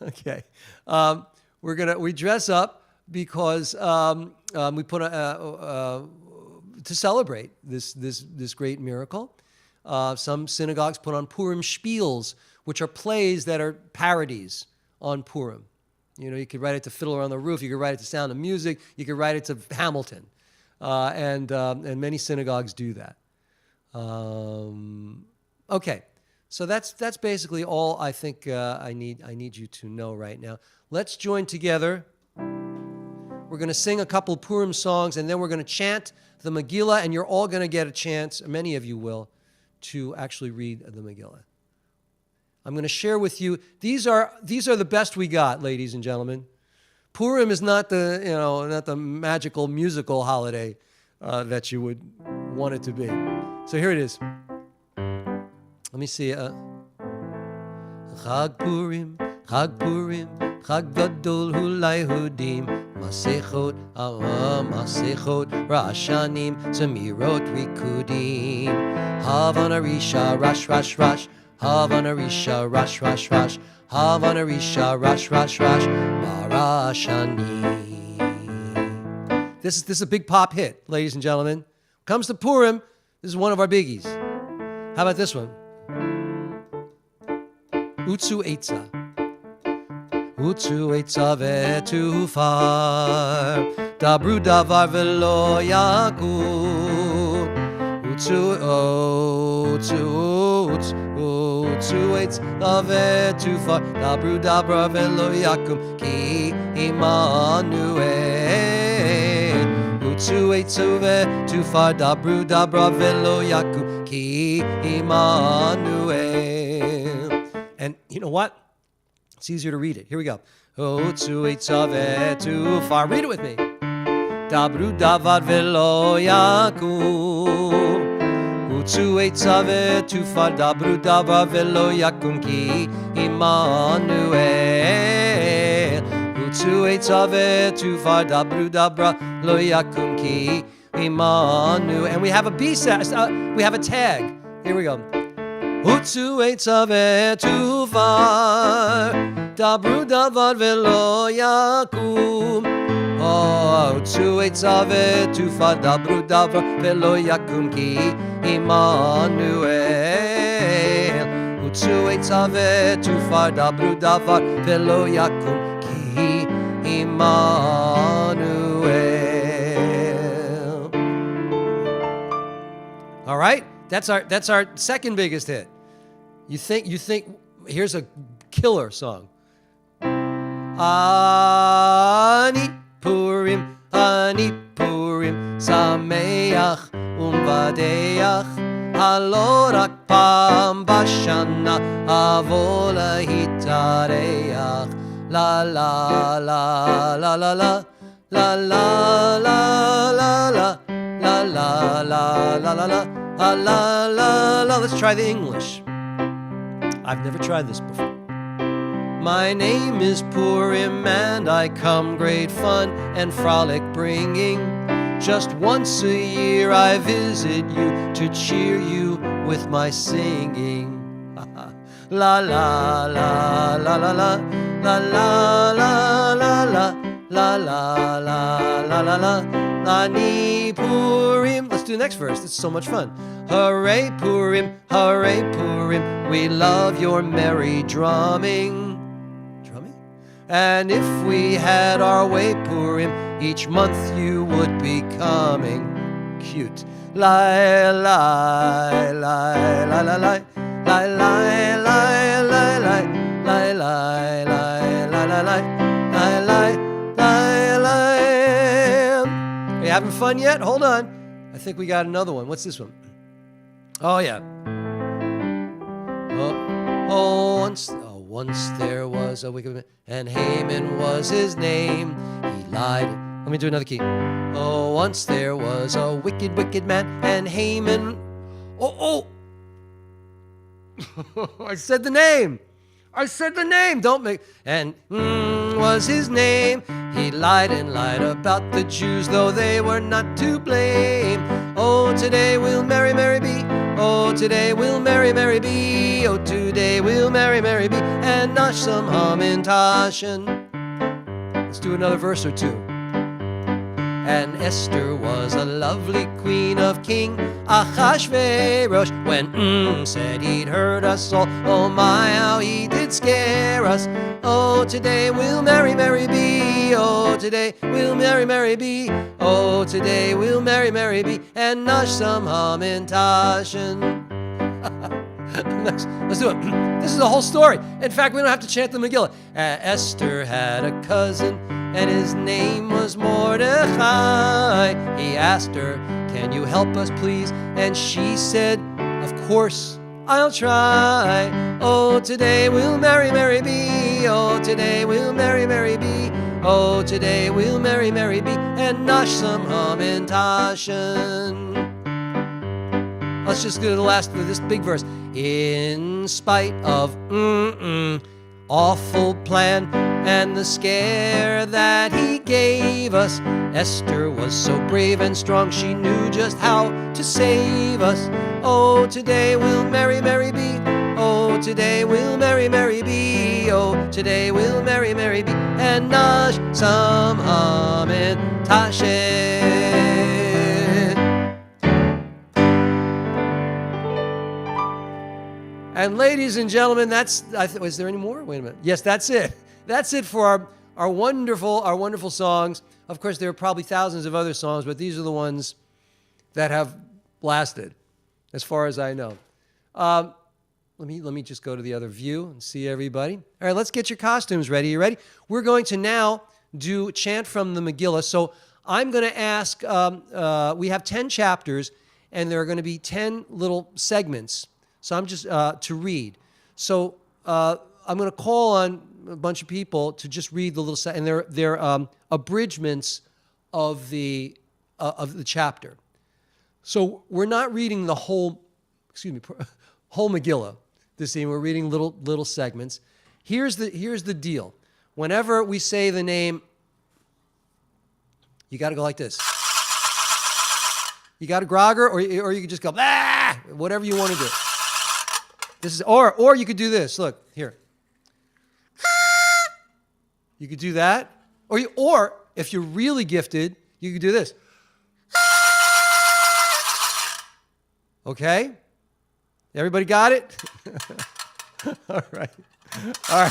Okay. We dress up because we put to celebrate this great miracle. Some synagogues put on Purim spiels, which are plays that are parodies on Purim. You could write it to Fiddler on the Roof. You could write it to Sound of Music. You could write it to Hamilton, and many synagogues do that. Okay, so that's basically all I think I need you to know right now. Let's join together. We're going to sing a couple Purim songs, and then we're going to chant the Megillah, and you're all going to get a chance, many of you will, to actually read the Megillah. I'm going to share with you, these are the best we got, ladies and gentlemen. Purim is not the magical musical holiday that you would want it to be. So here it is. Let me see. Chag Purim, Chag Purim, Chag Gadol Hu Layehudim, Masechot Rashanim, Zemirot Rikudim, Havana Risha, Rash, Rash, Rash, Havana Risha, Rash, Rash, Rash, Havana Risha, Rash, Rash, Rash, Barashani. This is a big pop hit, ladies and gentlemen. Comes to Purim, this is one of our biggies. How about this one? Utsu Eitza. Utsu Eitza vetufar, Dabru davar velo yaku. Utsu Eitza vetufar, Dabru davar velo yakum, Ki Immanuel. Utsu Eitza vetufar, Dabru davar velo yakum, Ki Immanuel. And you know what? It's easier to read it. Here we go. Otsu Eitzav tu far. Read it with me. Dabru davad velo yakum. Otsu Eitzav tu far. Dabru davad velo yakum ki Immanuel. Otsu Eitzav tu far. Dabru davad velo yakum ki Immanuel. And we have a B-side. We have a tag. Here we go. Utsu Eitzav etufar, Dabru davad velo yakum. Utsu Eitzav etufar, Dabru davad velo yakum ki Immanuel. Utsu Eitzav etufar. דבר, דברו דבר, ולא יקום, כי עמנואל. All right, that's our second biggest hit. You think here's a killer song. Ani Purim, Sameach Umvadeach, Halo rak pam bashana, avo lahitareach. La la la la la la la la la la la la la la la la la la. Let's try the English. I've never tried this before. My name is Purim, and I come great fun and frolic bringing. Just once a year I visit you to cheer you with my singing. La la la la la la la la la la la la la la la la. Ani Purim. Let's do the next verse. It's so much fun. Hooray Purim, we love your merry drumming. And if we had our way, Purim, each month you would be coming. Cute. Lie, lie, lie, lie, lie, lie, lie, lie, lie, lie, lie, lie, lie, lie, lie, lie, lie, lie, lie. Are you having fun yet? Hold on. I think we got another one. What's this one? Oh, yeah. Once there was a wicked man, and Haman was his name. He lied. Let me do another key. Oh, once there was a wicked, wicked man, and Haman. Oh. I said the name. Don't make. And was his name. He lied and lied about the Jews, though they were not to blame. Oh, today we'll merry, merry be. Oh, today we'll merry, merry be. Oh, today we'll merry, merry be. And nosh some hamintashen. Let's do another verse or two. And Esther was a lovely queen of King Achashverosh. When said he'd hurt us all, oh my, how he did scare us. Oh, today we'll merry, merry be. Oh, today we'll merry, merry be. Oh, today we'll merry, merry be. And nosh some hamintashen. Let's do it. This is the whole story. In fact, we don't have to chant the Megillah. Esther had a cousin, and his name was Mordechai. He asked her, can you help us, please? And she said, of course, I'll try. Oh, today we'll merry, merry be. Oh, today we'll merry, merry be. Oh, today we'll merry, merry be. And nosh some hamintashen. Let's just go to the last of this big verse. In spite of awful plan and the scare that he gave us, Esther was so brave and strong, she knew just how to save us. Oh, today we'll merry, merry be. Oh, today we'll merry, merry be. Oh, today we'll merry, merry be. And nosh some hamintashen. And ladies and gentlemen, was there any more? Wait a minute. Yes, that's it. That's it for our wonderful songs. Of course, there are probably thousands of other songs, but these are the ones that have lasted, as far as I know. Let me just go to the other view and see everybody. All right, let's get your costumes ready. You ready? We're going to now do chant from the Megillah. So I'm going to ask, we have 10 chapters, and there are going to be 10 little segments. So I'm just to read. So I'm going to call on a bunch of people to just read the little and they're abridgments of the chapter. So we're not reading the whole Megillah this evening. We're reading little segments. Here's the deal. Whenever we say the name, you got to go like this. You got a grogger, or you can just go whatever you want to do. This is or you could do this. Look here. You could do that, or if you're really gifted, you could do this. Okay, everybody got it? All right. All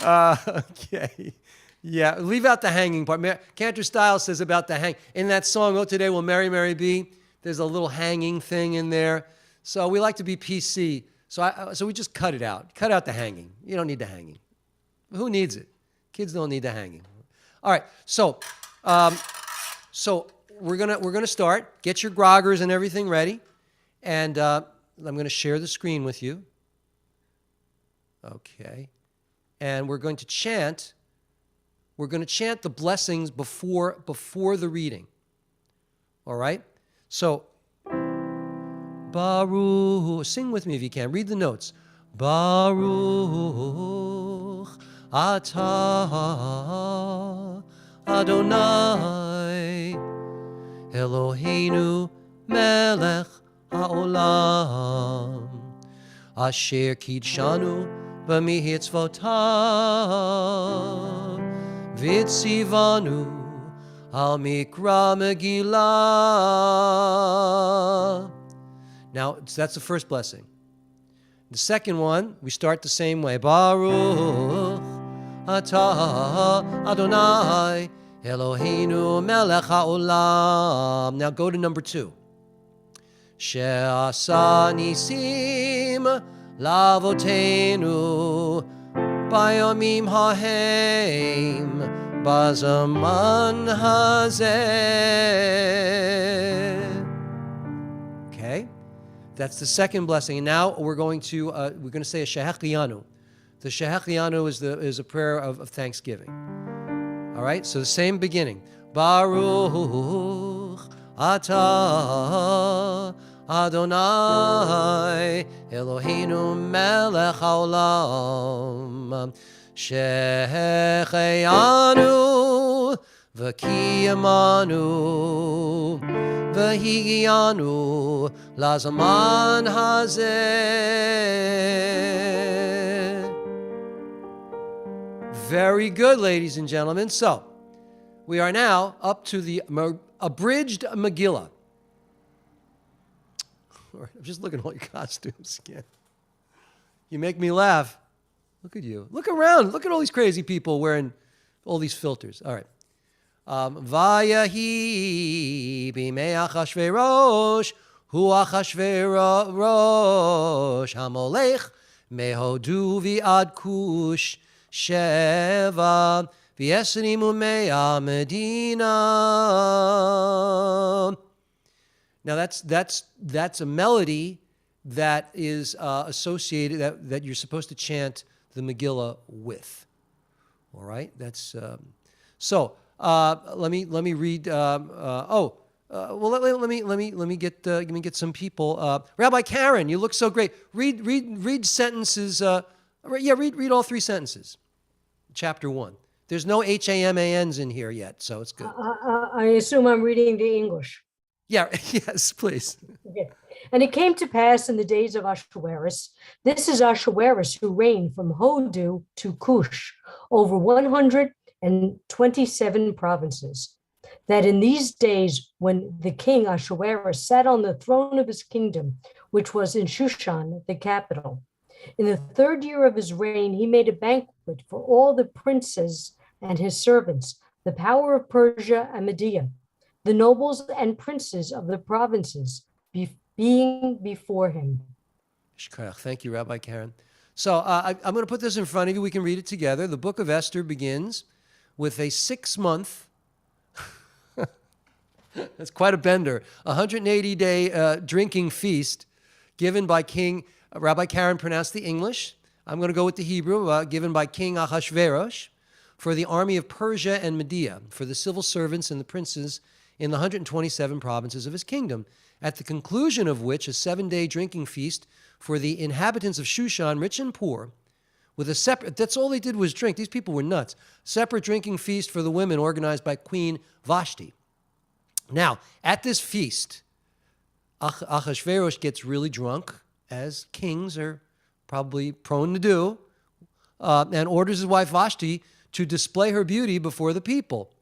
right. Okay. Yeah, leave out the hanging part. Cantor Style says about the hang. In that song, Oh, Today Will Mary, Mary Be, there's a little hanging thing in there. So we like to be PC. So we just cut it out. Cut out the hanging. You don't need the hanging. Who needs it? Kids don't need the hanging. All right. So we're gonna start. Get your groggers and everything ready, and I'm gonna share the screen with you. Okay, and we're going to chant. We're going to chant the blessings before the reading. All right? So, Baruch, sing with me if you can. Read the notes. Baruch atah Adonai Eloheinu melech haolam asher kidshanu b'mitzvotav Vitzivanu al mikra Megillah. Now, that's the first blessing. The second one, we start the same way. Baruch atah Adonai Eloheinu melech haolam. Now go to number 2. She'asa nisim lavotenu Bayomim hahem bazaman hazeh. Okay, that's the second blessing. And now we're going to say a Shehechianu. The Shehechianu is a prayer of thanksgiving. All right, so the same beginning. Baruch atah Adonai Eloheinu melech haolam Shehecheyanu v'kiyamanu v'higianu lazaman hazeh. Very good, ladies and gentlemen. So, we are now up to the abridged Megillah. I'm just looking at all your costumes again. You make me laugh. Look at you. Look around. Look at all these crazy people wearing all these filters. All right. Vayahi b'mei Achashverosh hu Achashverosh hamolech mehodu v'ad kush sheva v'yesrim u'mei medina. Now that's a melody that is associated that you're supposed to chant the Megillah with. All right, that's so. Let me read. Let me get some people. Rabbi Karen, you look so great. Read sentences. Read all 3 sentences. Chapter 1. There's no HAMANs in here yet, so it's good. I assume I'm reading the English. Yeah, yes, please. Okay. And it came to pass in the days of Ahasuerus. This is Ahasuerus who reigned from Hodu to Cush over 127 provinces. That in these days, when the king Ahasuerus sat on the throne of his kingdom, which was in Shushan, the capital, in the 3rd year of his reign, he made a banquet for all the princes and his servants, the power of Persia and Media, the nobles and princes of the provinces being before him. Thank you, Rabbi Karen. So I'm going to put this in front of you. We can read it together. The book of Esther begins with a 6-month, that's quite a bender, 180-day drinking feast given by King, Rabbi Karen pronounced the English. I'm going to go with the Hebrew, given by King Ahasuerus for the army of Persia and Media, for the civil servants and the princes in the 127 provinces of his kingdom, at the conclusion of which a 7-day drinking feast for the inhabitants of Shushan, rich and poor, with a separate, that's all they did was drink. These people were nuts. Separate drinking feast for the women organized by Queen Vashti. Now, at this feast, Ahasuerus gets really drunk, as kings are probably prone to do, and orders his wife Vashti to display her beauty before the people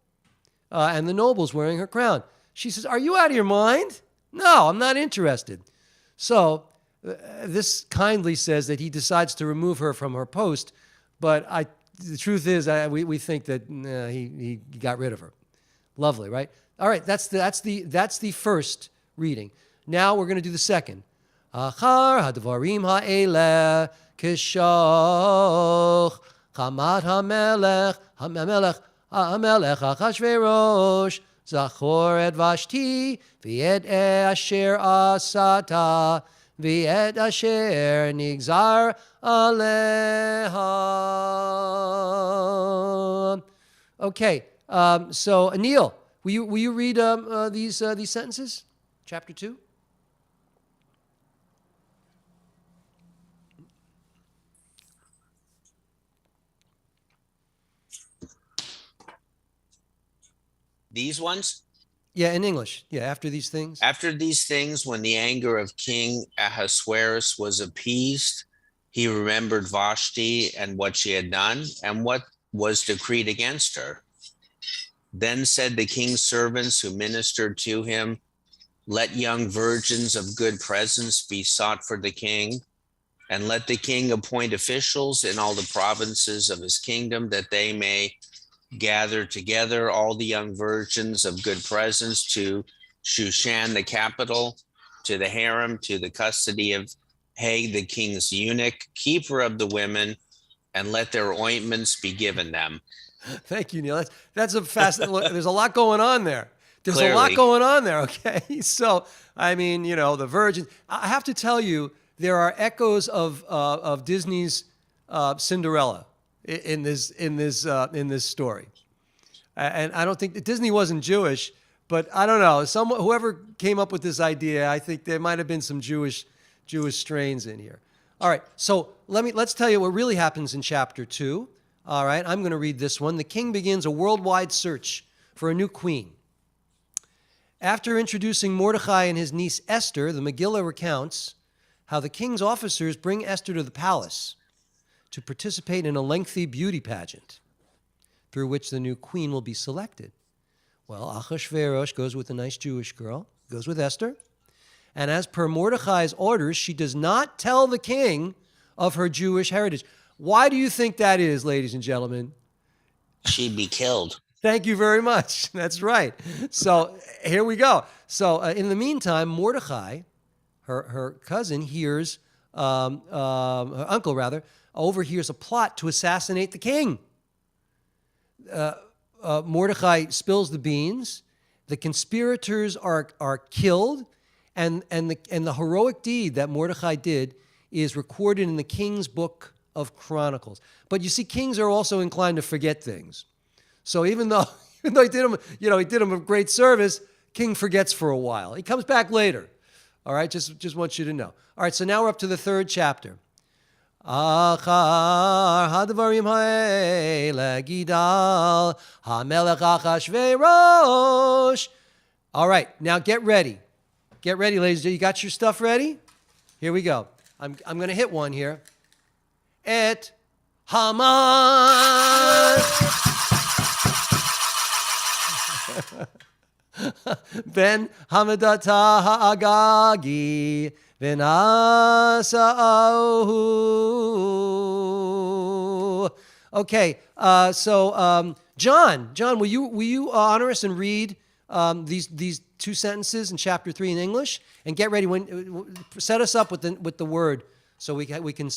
and the nobles wearing her crown. She says, "Are you out of your mind? No, I'm not interested." So this kindly says that he decides to remove her from her post But the truth is, we think that he got rid of her. Lovely, right? All right, that's the first reading. Now we're going to do the second. Achar hadvarim ha'eleh kishoch chamat hamelech Achashverosh zachor et Vashti v'et asher asata v'et asher nigzar aleha. Okay, so Anil, will you read these sentences? Chapter 2. These ones? Yeah, in English. Yeah, after these things. After these things, when the anger of King Ahasuerus was appeased, he remembered Vashti and what she had done and what was decreed against her. Then said the king's servants who ministered to him, let young virgins of good presence be sought for the king, and let the king appoint officials in all the provinces of his kingdom, that they may gather together all the young virgins of good presence to Shushan the capital, to the harem, to the custody of Hag the king's eunuch, keeper of the women, and let their ointments be given them. Thank you, Neil. That's a fascinating. There's a lot going on there. There's Clearly. a lot going on there. Okay, so I mean, the virgin. I have to tell you, there are echoes of Disney's Cinderella in this story, and I don't think Disney wasn't Jewish, but I don't know. Whoever came up with this idea, I think there might have been some Jewish strains in here. All right, so let's tell you what really happens in chapter 2. All right, I'm going to read this one. The king begins a worldwide search for a new queen. After introducing Mordecai and his niece Esther, the Megillah recounts how the king's officers bring Esther to the palace to participate in a lengthy beauty pageant through which the new queen will be selected. Well, Achashverosh goes with a nice Jewish girl, goes with Esther, and as per Mordecai's orders, she does not tell the king of her Jewish heritage. Why do you think that is, ladies and gentlemen? She'd be killed. Thank you very much. That's right. So here we go. So in the meantime, Mordecai, her cousin, hears, her uncle rather, overhears a plot to assassinate the king. Mordecai spills the beans. The conspirators are killed, and the heroic deed that Mordecai did is recorded in the king's book of Chronicles. But you see, kings are also inclined to forget things. So even though he did him a great service, king forgets for a while. He comes back later. All right, just want you to know. All right, so now we're up to the third chapter. Achar hadvarim ha'ele gidal hamelech Achashverosh. All right, now get ready. Get ready, ladies and gentlemen. You got your stuff ready? Here we go. I'm going to hit one here. Et Haman. Ben Hamadata Ha'agagi Vinasa'ahu. Okay, so John, will you honor us and read these two sentences in chapter 3 in English, and get ready set us up with the word so we can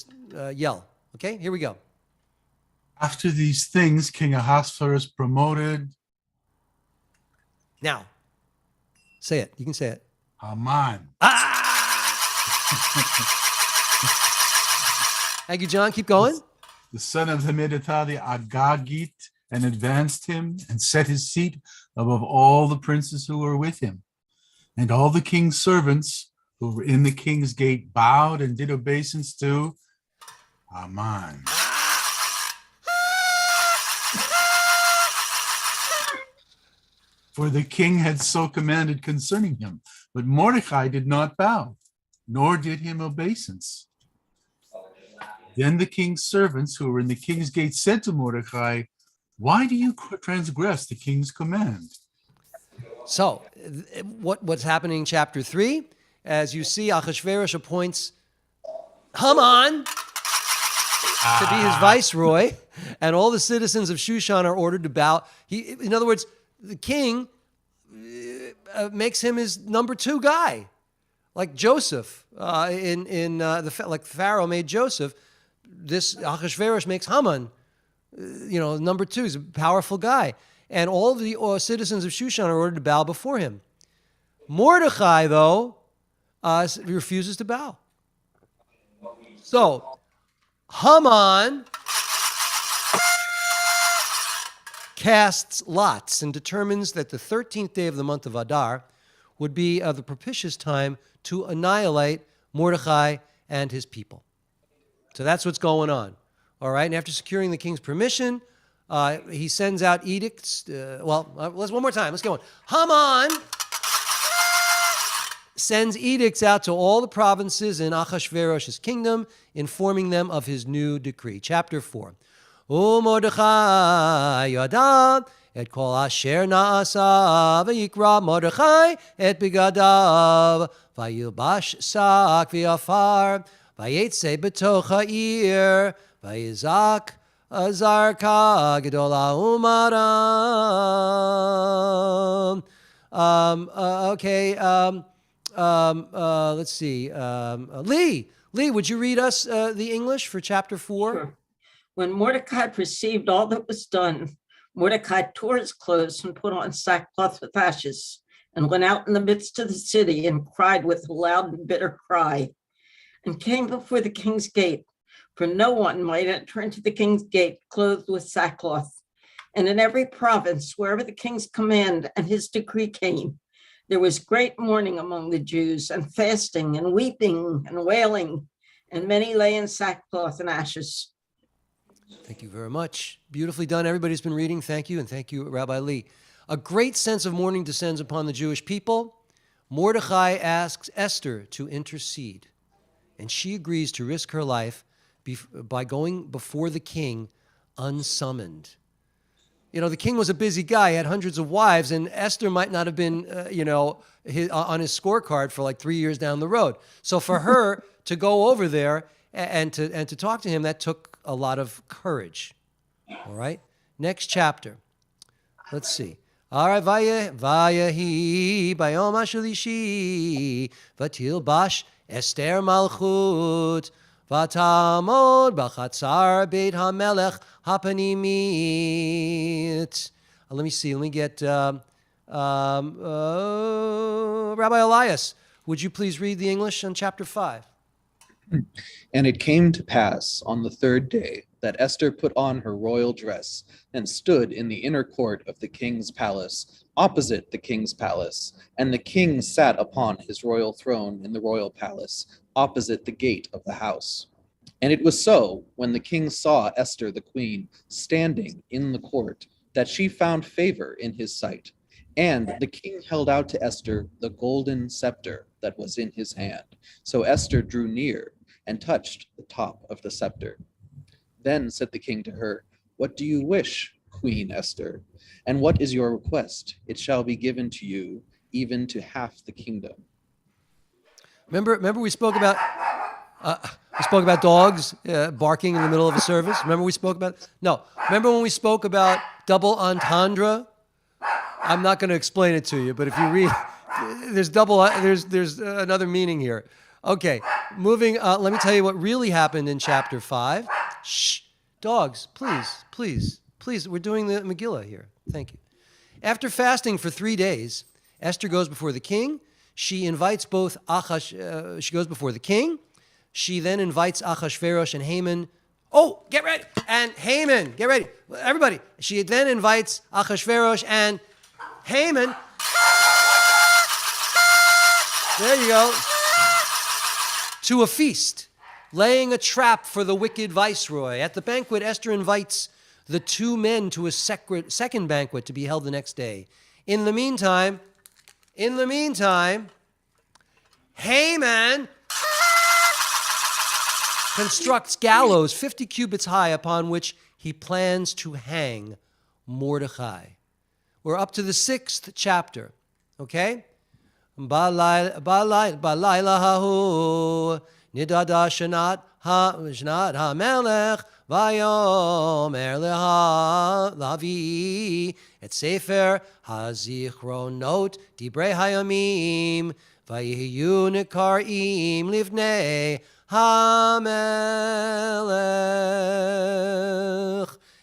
yell. Okay, here we go. After these things, King Ahasuerus promoted Now, say it. You can say it. Haman. Thank you, John. Keep going. The son of Hamidata the Agagite, and advanced him and set his seat above all the princes who were with him. And all the king's servants who were in the king's gate bowed and did obeisance to Haman. For the king had so commanded concerning him. But Mordecai did not bow, nor did him obeisance. Then the king's servants who were in the king's gate said to Mordecai, why do you transgress the king's command? So, what's happening in chapter 3? As you see, Achashverosh appoints Haman to be his viceroy, and all the citizens of Shushan are ordered to bow. In other words, the king makes him his number 2 guy, like Joseph. Like Pharaoh made Joseph. This Achashverosh makes Haman, number 2. He's a powerful guy, and all the citizens of Shushan are ordered to bow before him. Mordechai, though, refuses to bow. So Haman casts lots and determines that the 13th day of the month of Adar would be the propitious time to annihilate Mordechai and his people. So that's what's going on. All right, and after securing the king's permission, he sends out edicts. Let's one more time. Let's go on. Haman sends edicts out to all the provinces in Achashverosh's kingdom, informing them of his new decree. Chapter 4. Mordechai yada et kol asher na'asa v'yikra Mordechai et bigadav v'yilbash sak v'yafar v'yetze b'toch ha'ir v'yizak azarka gedola umaram. Let's see. Lee, would you read us the English for chapter 4? Sure. When Mordecai perceived all that was done, Mordecai tore his clothes and put on sackcloth with ashes and went out in the midst of the city and cried with a loud and bitter cry and came before the king's gate, for no one might enter into the king's gate clothed with sackcloth. And in every province, wherever the king's command and his decree came, there was great mourning among the Jews and fasting and weeping and wailing, and many lay in sackcloth and ashes. Thank you very much. Beautifully done. Everybody's been reading. Thank you, and thank you, Rabbi Lee. A great sense of mourning descends upon the Jewish people. Mordechai asks Esther to intercede, and she agrees to risk her life by going before the king unsummoned. The king was a busy guy. He had hundreds of wives, and Esther might not have been, on his scorecard for like 3 years down the road. So for her to go over there and to talk to him, that took a lot of courage. All right. Next chapter. Let's see. All right. Vayahi bayom hashlishi vatilbash Esther malchut vatamod bachatzar beit hamelech hapanimit. Let me see. Let me get Rabbi Elias. Would you please read the English on chapter 5? And it came to pass on the 3rd day that Esther put on her royal dress and stood in the inner court of the king's palace, opposite the king's palace. And the king sat upon his royal throne in the royal palace, opposite the gate of the house. And it was so, when the king saw Esther the queen standing in the court, that she found favor in his sight. And the king held out to Esther the golden scepter that was in his hand. So Esther drew near and touched the top of the scepter. Then said the king to her, "What do you wish, Queen Esther? And what is your request? It shall be given to you, even to half the kingdom." Remember we spoke about dogs barking in the middle of a service? Remember when we spoke about double entendre? I'm not going to explain it to you, but if you read, there's another meaning here. Okay, moving. Let me tell you what really happened in chapter 5. Shh, dogs, please. We're doing the Megillah here. Thank you. After fasting for 3 days, Esther goes before the king. She invites she goes before the king. She then invites Achashverosh and Haman. Oh, get ready. And Haman, get ready. Everybody. She then invites Achashverosh and Haman. There you go. To a feast, laying a trap for the wicked viceroy. At the banquet, Esther invites the 2 men to a second banquet to be held the next day. In the meantime, Haman constructs gallows 50 cubits high upon which he plans to hang Mordechai. We're up to the 6th chapter, okay? Balayla hahu nidada shanat Mishnat HaMelech Vayomer Lavi et Sefer HaZichronot Dibrei Hayamim Vayihu Nikarim Livnei HaMelech.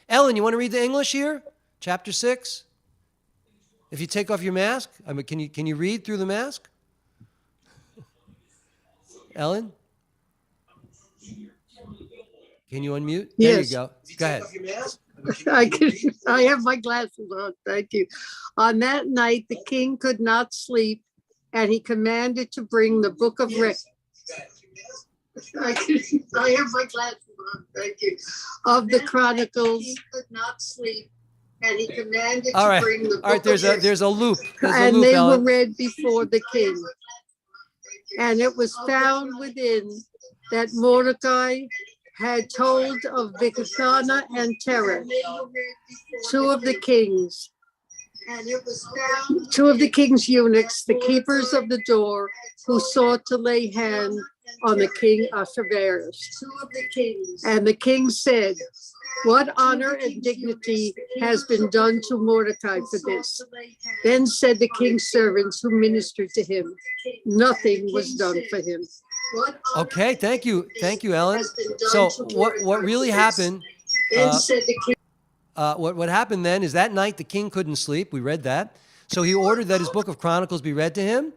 Ellen, you want to read the English here? Chapter 6? If you take off your mask, I mean, can you read through the mask? Ellen? Can you unmute? There Yes. you go. Go ahead. I have my glasses on. Thank you. On that night, the king could not sleep, and he commanded to bring the book of I have my glasses on. Thank you. Of the Chronicles. The king could not sleep, and he commanded to bring the book All right. There's a loop. There's a and loop, they Ellen. were read before the king. And it was found within that Mordecai had told of Bigthana and Terah, two of the king's eunuchs, the keepers of the door, who sought to lay hand on the king Ahasuerus. And the king said, "What honor and dignity has been done to Mordecai for this?" Then said the king's servants who ministered to him, "Nothing was done for him." Okay, thank you, Ellen. So what really happened? What happened then is that night the king couldn't sleep. We read that, so he ordered that his book of Chronicles be read to him.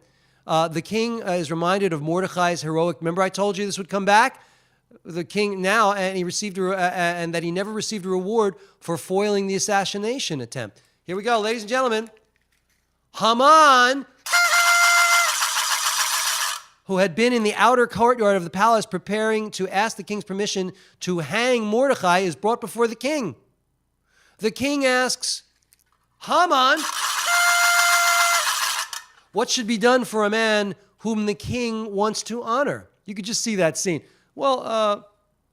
The king is reminded of Mordecai's heroic. Remember, I told you this would come back. The king now, and he received and that he never received a reward for foiling the assassination attempt. Here we go, ladies and gentlemen. Haman, who had been in the outer courtyard of the palace preparing to ask the king's permission to hang Mordecai, is brought before the king. The king asks, Haman, what should be done for a man whom the king wants to honor? You could just see that scene. Well,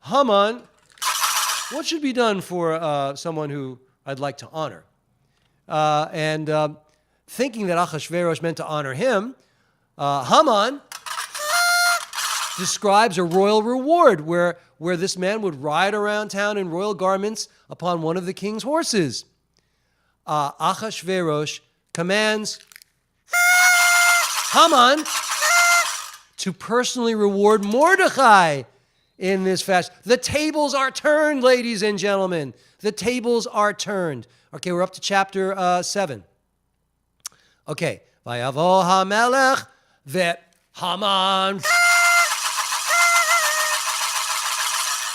Haman, what should be done for someone who I'd like to honor? And thinking that Ahasuerus meant to honor him, Haman describes a royal reward where this man would ride around town in royal garments upon one of the king's horses. Ahasuerus commands Haman to personally reward Mordecai in this fashion. The tables are turned, ladies and gentlemen. The tables are turned. Okay, we're up to chapter 7. Okay. Vayavo HaMelech vet Haman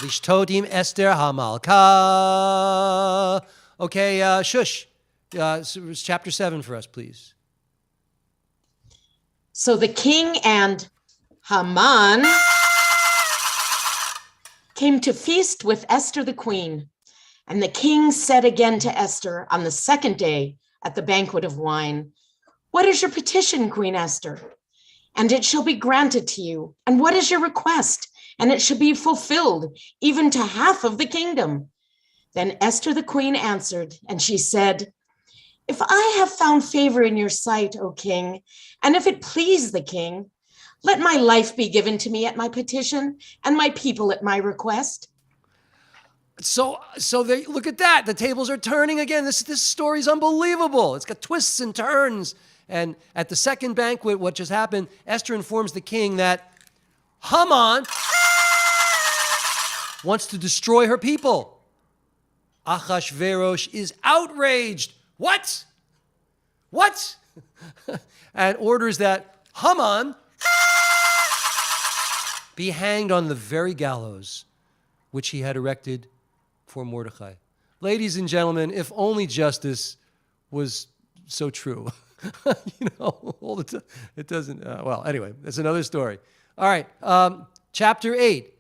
Lishtodim Esther HaMalka. Okay, Shush. Chapter 7 for us, please. So the king and Haman came to feast with Esther the queen. And the king said again to Esther on the second day at the banquet of wine, "What is your petition, Queen Esther? And it shall be granted to you. And what is your request? And it shall be fulfilled, even to half of the kingdom." Then Esther the queen answered, and she said, "If I have found favor in your sight, O king, and if it please the king, let my life be given to me at my petition, and my people at my request." So they, look at that. The tables are turning again. This story is unbelievable. It's got twists and turns. And at the second banquet, what just happened, Esther informs the king that Haman wants to destroy her people. Ahasuerus is outraged. What? And orders that Haman be hanged on the very gallows which he had erected for Mordecai. Ladies and gentlemen, if only justice was so true. All the time. It doesn't, well, anyway, that's another story. All right, chapter 8.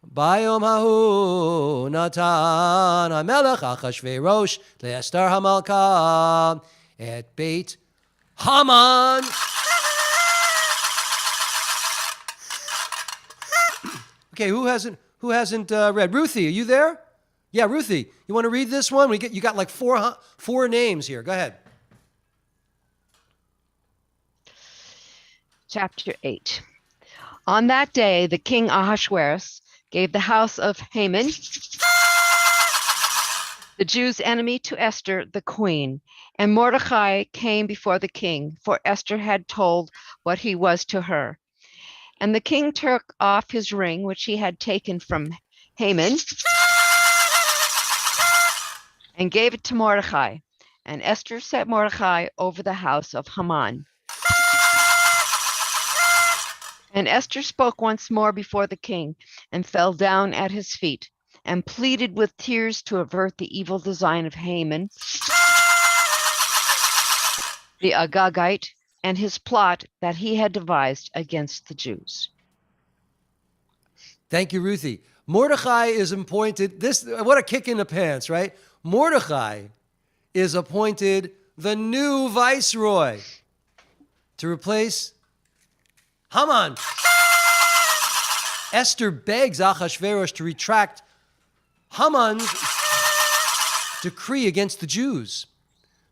Bayom hahu natan hamelech Achashverosh le'Esther hamalka et beit Haman. Okay, who hasn't read? Ruthie, are you there? Yeah, Ruthie, you want to read this one? You got like four names here. Go ahead. Chapter 8. On that day, the king Ahasuerus gave the house of Haman, the Jews' enemy, to Esther, the queen. And Mordecai came before the king, for Esther had told what he was to her. And the king took off his ring, which he had taken from Haman, and gave it to Mordecai. And Esther set Mordecai over the house of Haman. And Esther spoke once more before the king, and fell down at his feet, and pleaded with tears to avert the evil design of Haman, the Agagite, and his plot that he had devised against the Jews. Thank you, Ruthie. Mordecai is appointed, what a kick in the pants, right? Mordecai is appointed the new viceroy to replace Haman. Esther begs Ahasuerus to retract Haman's decree against the Jews.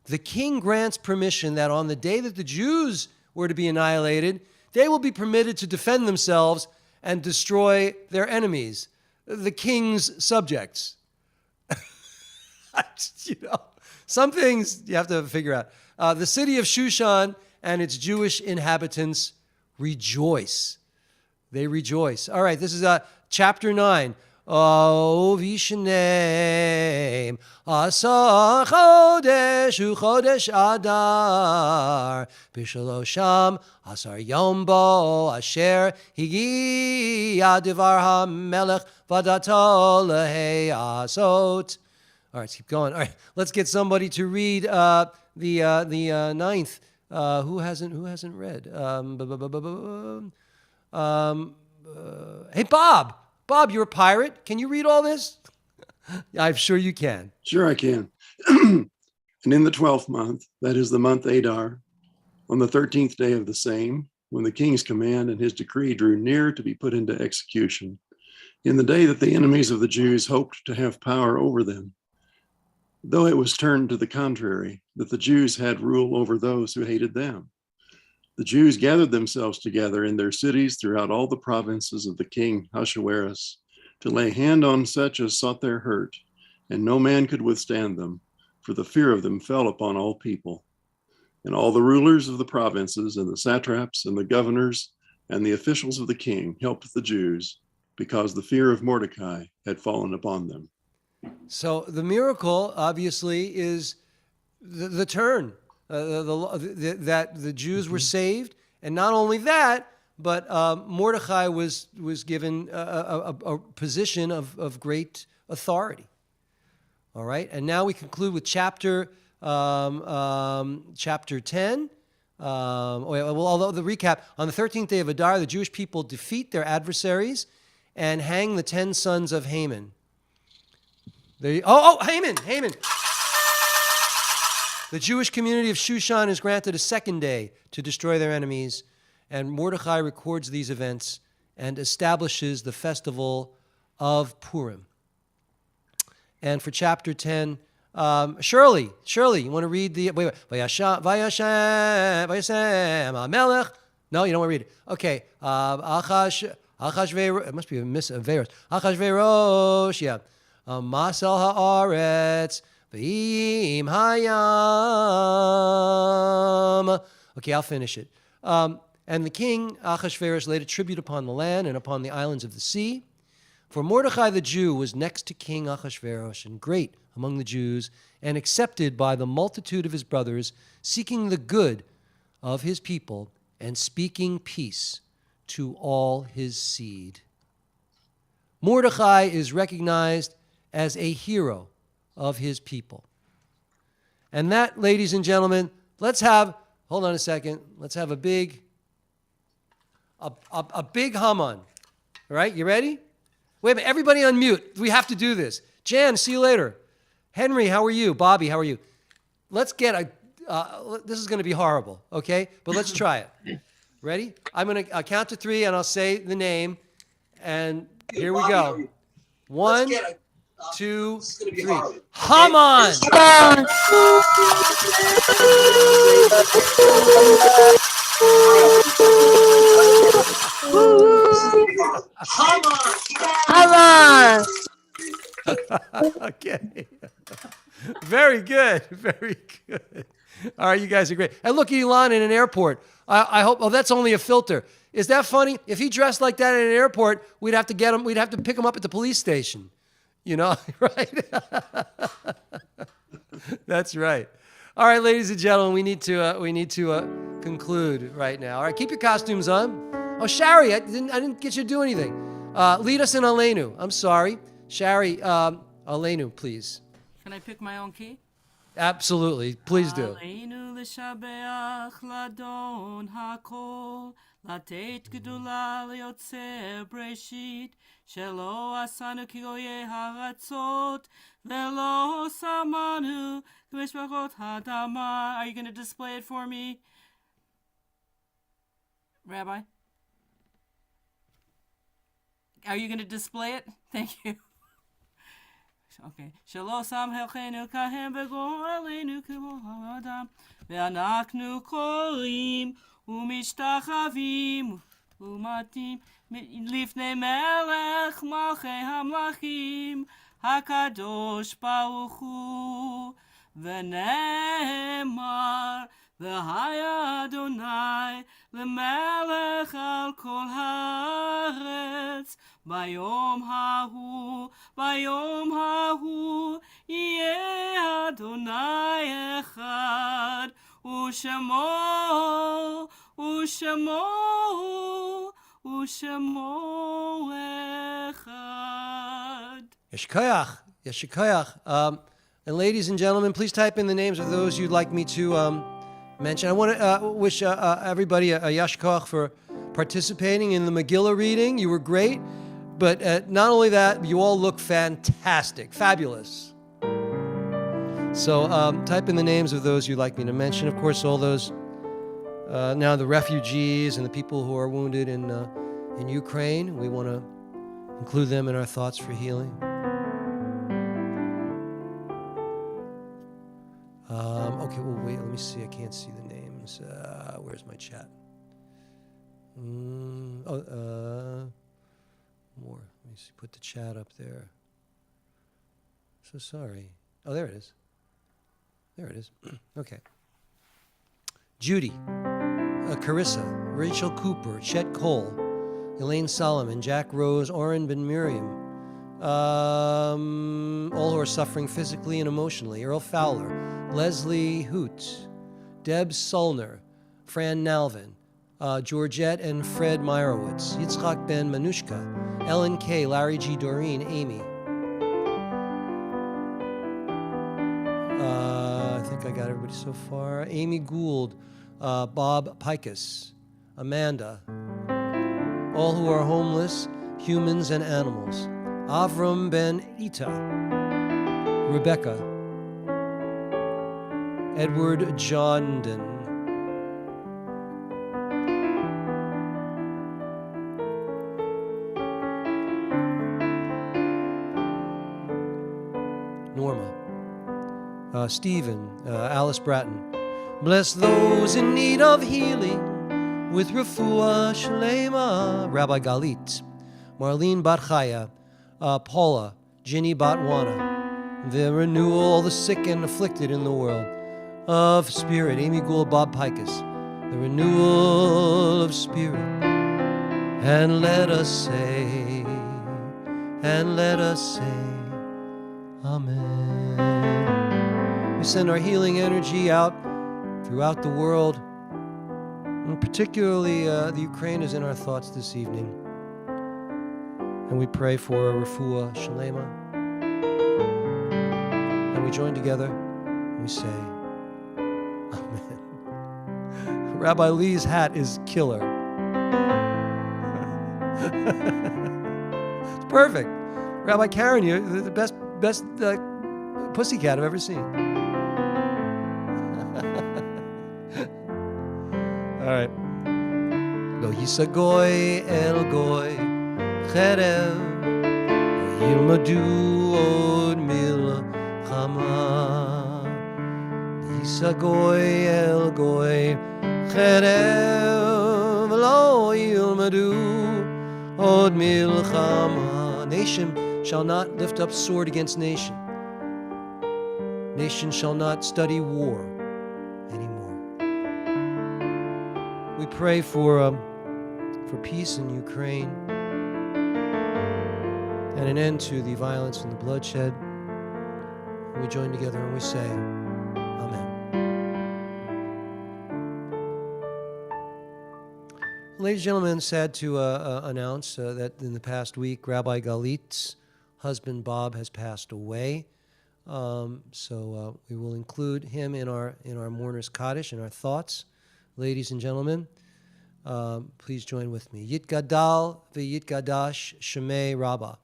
The king grants permission that on the day that the Jews were to be annihilated, they will be permitted to defend themselves and destroy their enemies, the king's subjects. Some things you have to figure out. The city of Shushan and its Jewish inhabitants rejoice. They rejoice. All right, this is chapter 9. Oh, Vishanem, Asa Chodesh, Chodesh Adar, Bishalosham, Asar Yombo, Asher, Higi, Adivar HaMelech, Vadato Lehe Asot. All right, let's keep going. All right, let's get somebody to read the ninth. Who hasn't read? Hey, Bob. Bob, you're a pirate. Can you read all this? I'm sure you can. Sure I can. And in the 12th month, that is the month Adar, on the 13th day of the same, when the king's command and his decree drew near to be put into execution, in the day that the enemies of the Jews hoped to have power over them, though it was turned to the contrary, that the Jews had rule over those who hated them. The Jews gathered themselves together in their cities throughout all the provinces of the king Ahasuerus to lay hand on such as sought their hurt, and no man could withstand them, for the fear of them fell upon all people. And all the rulers of the provinces and the satraps and the governors and the officials of the king helped the Jews, because the fear of Mordecai had fallen upon them. So the miracle, obviously, is the turn. That the Jews were saved, and not only that, but Mordecai was given a position of great authority. All right, and now we conclude with chapter 10. Although the recap, on the 13th day of Adar, the Jewish people defeat their adversaries and hang the 10 sons of Haman. Haman! The Jewish community of Shushan is granted a second day to destroy their enemies, and Mordecai records these events and establishes the festival of Purim. And for chapter 10, Shirley, you want to read the... Wait. Vayashem HaMelech. No, you don't want to read it. Okay. Achashverosh. It must be a Veros. Achashverosh, yeah. Masel haaretz. V'im hayam. Okay, I'll finish it. And the king Ahasuerus laid a tribute upon the land and upon the islands of the sea. For Mordecai the Jew was next to King Ahasuerus and great among the Jews, and accepted by the multitude of his brothers, seeking the good of his people and speaking peace to all his seed. Mordecai is recognized as a hero of his people. And that, ladies and gentlemen, hold on a second, let's have a big Haman. All right, you ready? Wait a minute, everybody on mute. We have to do this. Jan, see you later. Henry, how are you? Bobby, how are you? Let's get this is going to be horrible, okay? But let's try it. Ready? I'm going to count to 3, and I'll say the name, and here we go. 1, 2, 3. Haman! Hamas. Okay. Very good. Very good. All right, you guys are great. And look, Elon in an airport. I hope. Oh, that's only a filter. Is that funny? If he dressed like that in an airport, we'd have to get him. We'd have to pick him up at the police station. You know, right? That's right. All right, ladies and gentlemen, we need to conclude right now. All right, keep your costumes on. Oh, Shari, I didn't get you to do anything. Lead us in Aleinu. I'm sorry, Shari. Aleinu, please. Can I pick my own key? Absolutely, please do. Aleinu l'shabeach ladon hakol, לתת גדולה ליוצר בראשית, שלא עשנו כגויי הארצות, ולא שמנו כמשפחות האדמה. Are you going to display it for me, Rabbi? Are you going to display it? Thank you. Okay. שלא שמחנו כהם בגורלנו כמו האדם, ואנחנו קוראים ומשתחווים ומתים לפני מלך מלכי המלכים הקדוש ברוך הוא, ונאמר והיה אדוני למלך על כל הארץ ביום ההוא יהיה אדוני אחד ושמו אחד. Yeshikayach. And ladies and gentlemen, please type in the names of those you'd like me to mention. I want to wish everybody a yashkoach for participating in the Megillah reading. You were great, but not only that, you all look fantastic, fabulous. So type in the names of those you'd like me to mention. Of course, all those now the refugees and the people who are wounded in Ukraine. We want to include them in our thoughts for healing. Okay, well, wait, let me see. I can't see the names. Where's my chat? More. Let me see. Put the chat up there. So sorry. Oh, there it is. There it is. Okay. Judy, Carissa, Rachel Cooper, Chet Cole, Elaine Solomon, Jack Rose, Oren Ben Miriam, all who are suffering physically and emotionally, Earl Fowler, Leslie Hoot, Deb Sulner, Fran Nalvin, Georgette and Fred Meyerowitz, Yitzchak Ben Manushka, Ellen K., Larry G. Doreen, Amy. I think I got everybody so far. Amy Gould, Bob Pikus, Amanda, all who are homeless, humans and animals. Avram Ben Ita, Rebecca, Edward Jondon, Norma, Stephen, Alice Bratton. Bless those in need of healing with refuah shlema. Rabbi Galit, Marlene Batchaya, Paula, Ginny Batwana. The renewal, all the sick and afflicted in the world of spirit. Amy Gould, Bob Pikus. The renewal of spirit. And let us say, Amen. We send our healing energy out throughout the world, and particularly the Ukraine is in our thoughts this evening. And we pray for a refuah shlema. And we join together and we say, Amen. Rabbi Lee's hat is killer. It's perfect. Rabbi Karen, you're the best pussycat I've ever seen. All right. Lo yisagoy el goy cherev yilmadu od milchama. Yisagoy el goy cherev lo yilmadu Od milchama. Nation shall not lift up sword against nation. Nation shall not study war anymore. We pray for peace in Ukraine and an end to the violence and the bloodshed. We join together and we say, Amen. Ladies and gentlemen, sad to announce that in the past week, Rabbi Galit's husband Bob has passed away. So we will include him in our mourner's Kaddish, in our thoughts. Ladies and gentlemen, please join with me. Yitgadal v'yitgadash shemei Rabba.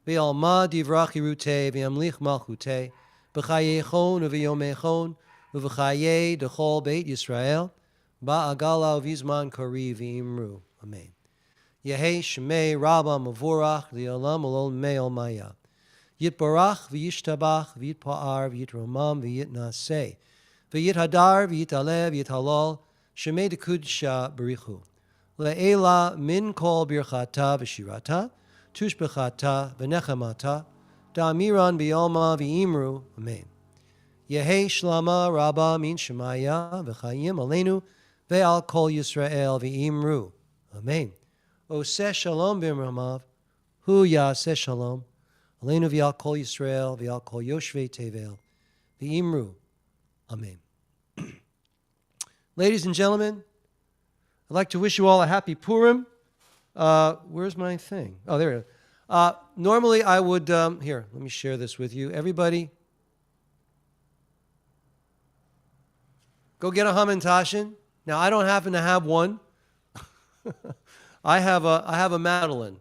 V'alma divrach yirutei v'yamlich malchutei. B'chayechon v'yomechon v'chaye dechol beit Yisrael. Ba'agala v'izman kari v'imru. Amen. Yehei shemei Rabba mavorach li'olam olol me'ol maya. Yitbarach v'yishtabach v'yitpa'ar v'yitromam v'yitnaseh. V'yithadar v'yitalev v'yithalal. Shemei dekudsha berichu. Le'ela min kol birchata v'shirata. Tushbechata v'nechamata. Da'amiran b'yalma v'imru. Amen. Yehei shlama rabba min shemaya v'chayim aleinu ve'al kol Yisrael v'imru. Amen. Oseh shalom b'imramav. Hu yaseh shalom. Aleinu v'al kol Yisrael v'al kol yoshvei tevel v'imru. Amen. Ladies and gentlemen, I'd like to wish you all a happy Purim. Where's my thing? Oh, there it is. Normally I would, here, let me share this with you. Everybody, go get a Hamantashen. Now, I don't happen to have one. I have a Madeline.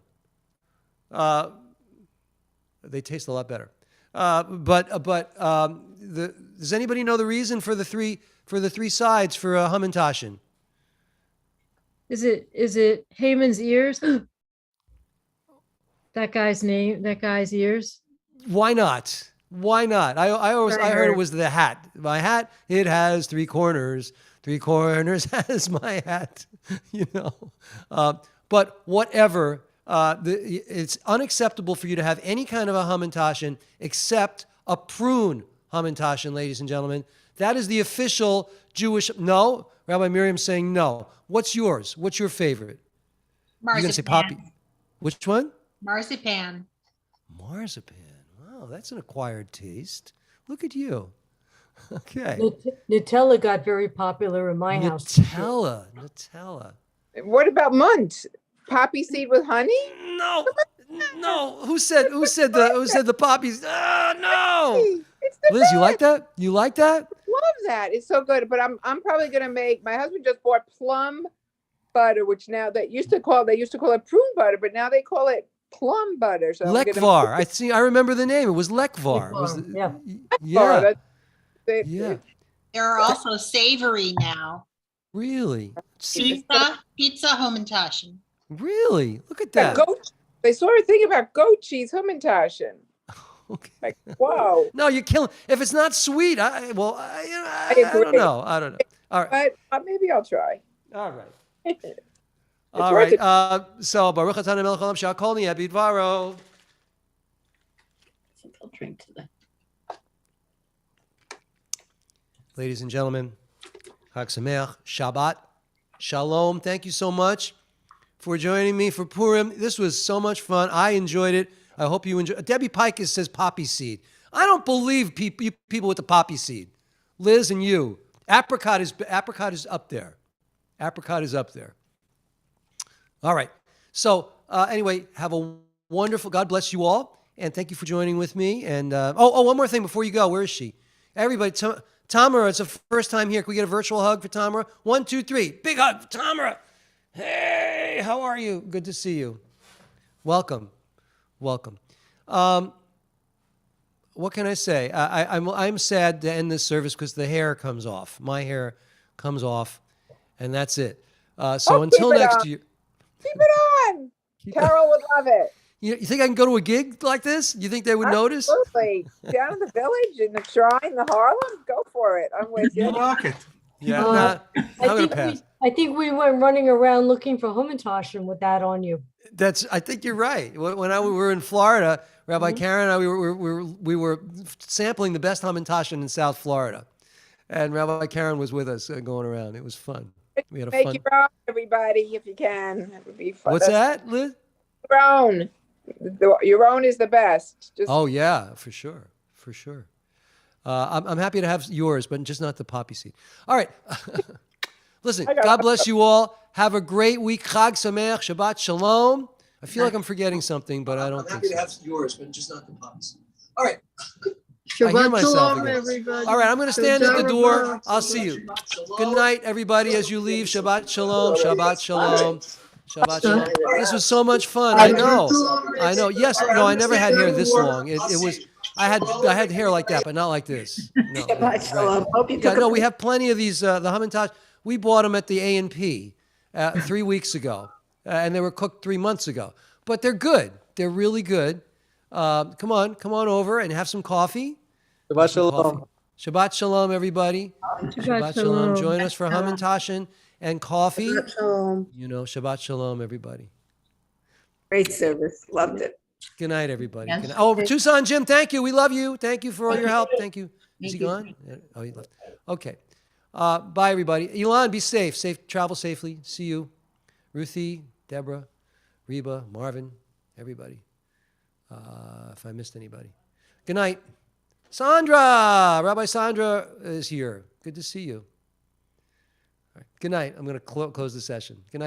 They taste a lot better. Does anybody know the reason for the three sides for a Hamantashen? Is it Haman's ears? That guy's name, that guy's ears? Why not? Why not? I heard it was the hat. My hat, it has three corners. Three corners has my hat. You know. But whatever. It's unacceptable for you to have any kind of a Hamantashen except a prune Hamantashen, ladies and gentlemen. That is the official Jewish. No, Rabbi Miriam's saying no. What's yours? What's your favorite? Marzipan. You're gonna say poppy. Which one? Marzipan. Marzipan. Wow, that's an acquired taste. Look at you. Okay. Nutella got very popular in my house. Nutella. What about Munt? Poppy seed with honey? No. Who said the poppies? No. It's the Liz, best. you like that? You like that? Love that. It's so good. But I'm probably gonna make. My husband just bought plum butter, which now they used to call it prune butter, but now they call it plum butter. So Lekvar. I remember the name. It was Lekvar. Yeah. Yeah. There are also savory now. Really? Pizza Hamantashen. Really? Look at that. They sort of think about goat cheese Hamantashen. Okay. Like, whoa. No, you're killing. If it's not sweet, I don't know. All right. But maybe I'll try. All right. All right. So Baruch Atah Melech Haolam Sha'akol Niyeh B'Dvaro. I think I'll drink to that. Ladies and gentlemen, Chag Sameach, Shabbat, Shalom. Thank you so much for joining me for Purim. This was so much fun. I enjoyed it. I hope you enjoy. Debbie Pikus says poppy seed. I don't believe you people with the poppy seed. Liz and you. Apricot is up there. Apricot is up there. All right. So anyway, have a wonderful. God bless you all, and thank you for joining with me. And one more thing before you go. Where is she? Everybody. Tamara, it's the first time here. Can we get a virtual hug for Tamara? 1, 2, 3. Big hug for Tamara. Hey, how are you? Good to see you. Welcome. What can I say? I'm sad to end this service because the hair comes off. My hair comes off, and that's it. So until next year. Keep it on. Carol would love it. You think I can go to a gig like this? You think they would notice? Absolutely. Down in the village, in the shrine, the Harlem, go for it. I'm with you. You rock it. Yeah, I'm gonna pass. I think we went running around looking for Hamantashen with that on you. I think you're right. When we were in Florida, Rabbi Karen and I, we were sampling the best hamantashen in South Florida, and Rabbi Karen was with us going around. It was fun. We had a Make fun. your own, everybody, if you can. That would be fun. What's that, Liz? Your own. Your own is the best. Just Oh yeah, for sure, for sure. I'm happy to have yours, but just not the poppy seed. All right. Listen, God bless you all. Have a great week. Chag Sameach, Shabbat Shalom. I feel like I'm forgetting something, but I don't think so. to have yours, but just not the pops. All right. I hear Shabbat myself shalom, again. everybody. All right, I'm going to stand at the Toda door. rabah. I'll see you. Good night, everybody, as you leave. Shabbat Shalom, Shabbat Shalom, Shabbat Shalom. This was so much fun. I know. Yes, no, I never had hair this long. It was. I had hair like that, but not like this. No, Shabbat shalom. Hope you yeah, took no, a we have plenty of these. The hamantash. We bought them at the A&P 3 weeks ago, and they were cooked 3 months ago. But they're good. They're really good. Come on over and have some coffee. Shabbat shalom. Shabbat shalom, everybody. Shabbat shalom. Join us for hamantashen and coffee. Shabbat shalom. Shabbat shalom, everybody. Great service. Loved it. Good night, everybody. Yes. Good night. Oh, Tucson Jim, thank you. We love you. Thank you for all your help. Thank you. Is he gone? Oh, he left. Okay. Bye, everybody. Elon, be safe. Travel safely. See you. Ruthie, Deborah, Reba, Marvin, everybody. If I missed anybody. Good night. Sandra, Rabbi Sandra is here. Good to see you. All right. Good night. I'm going to close the session. Good night.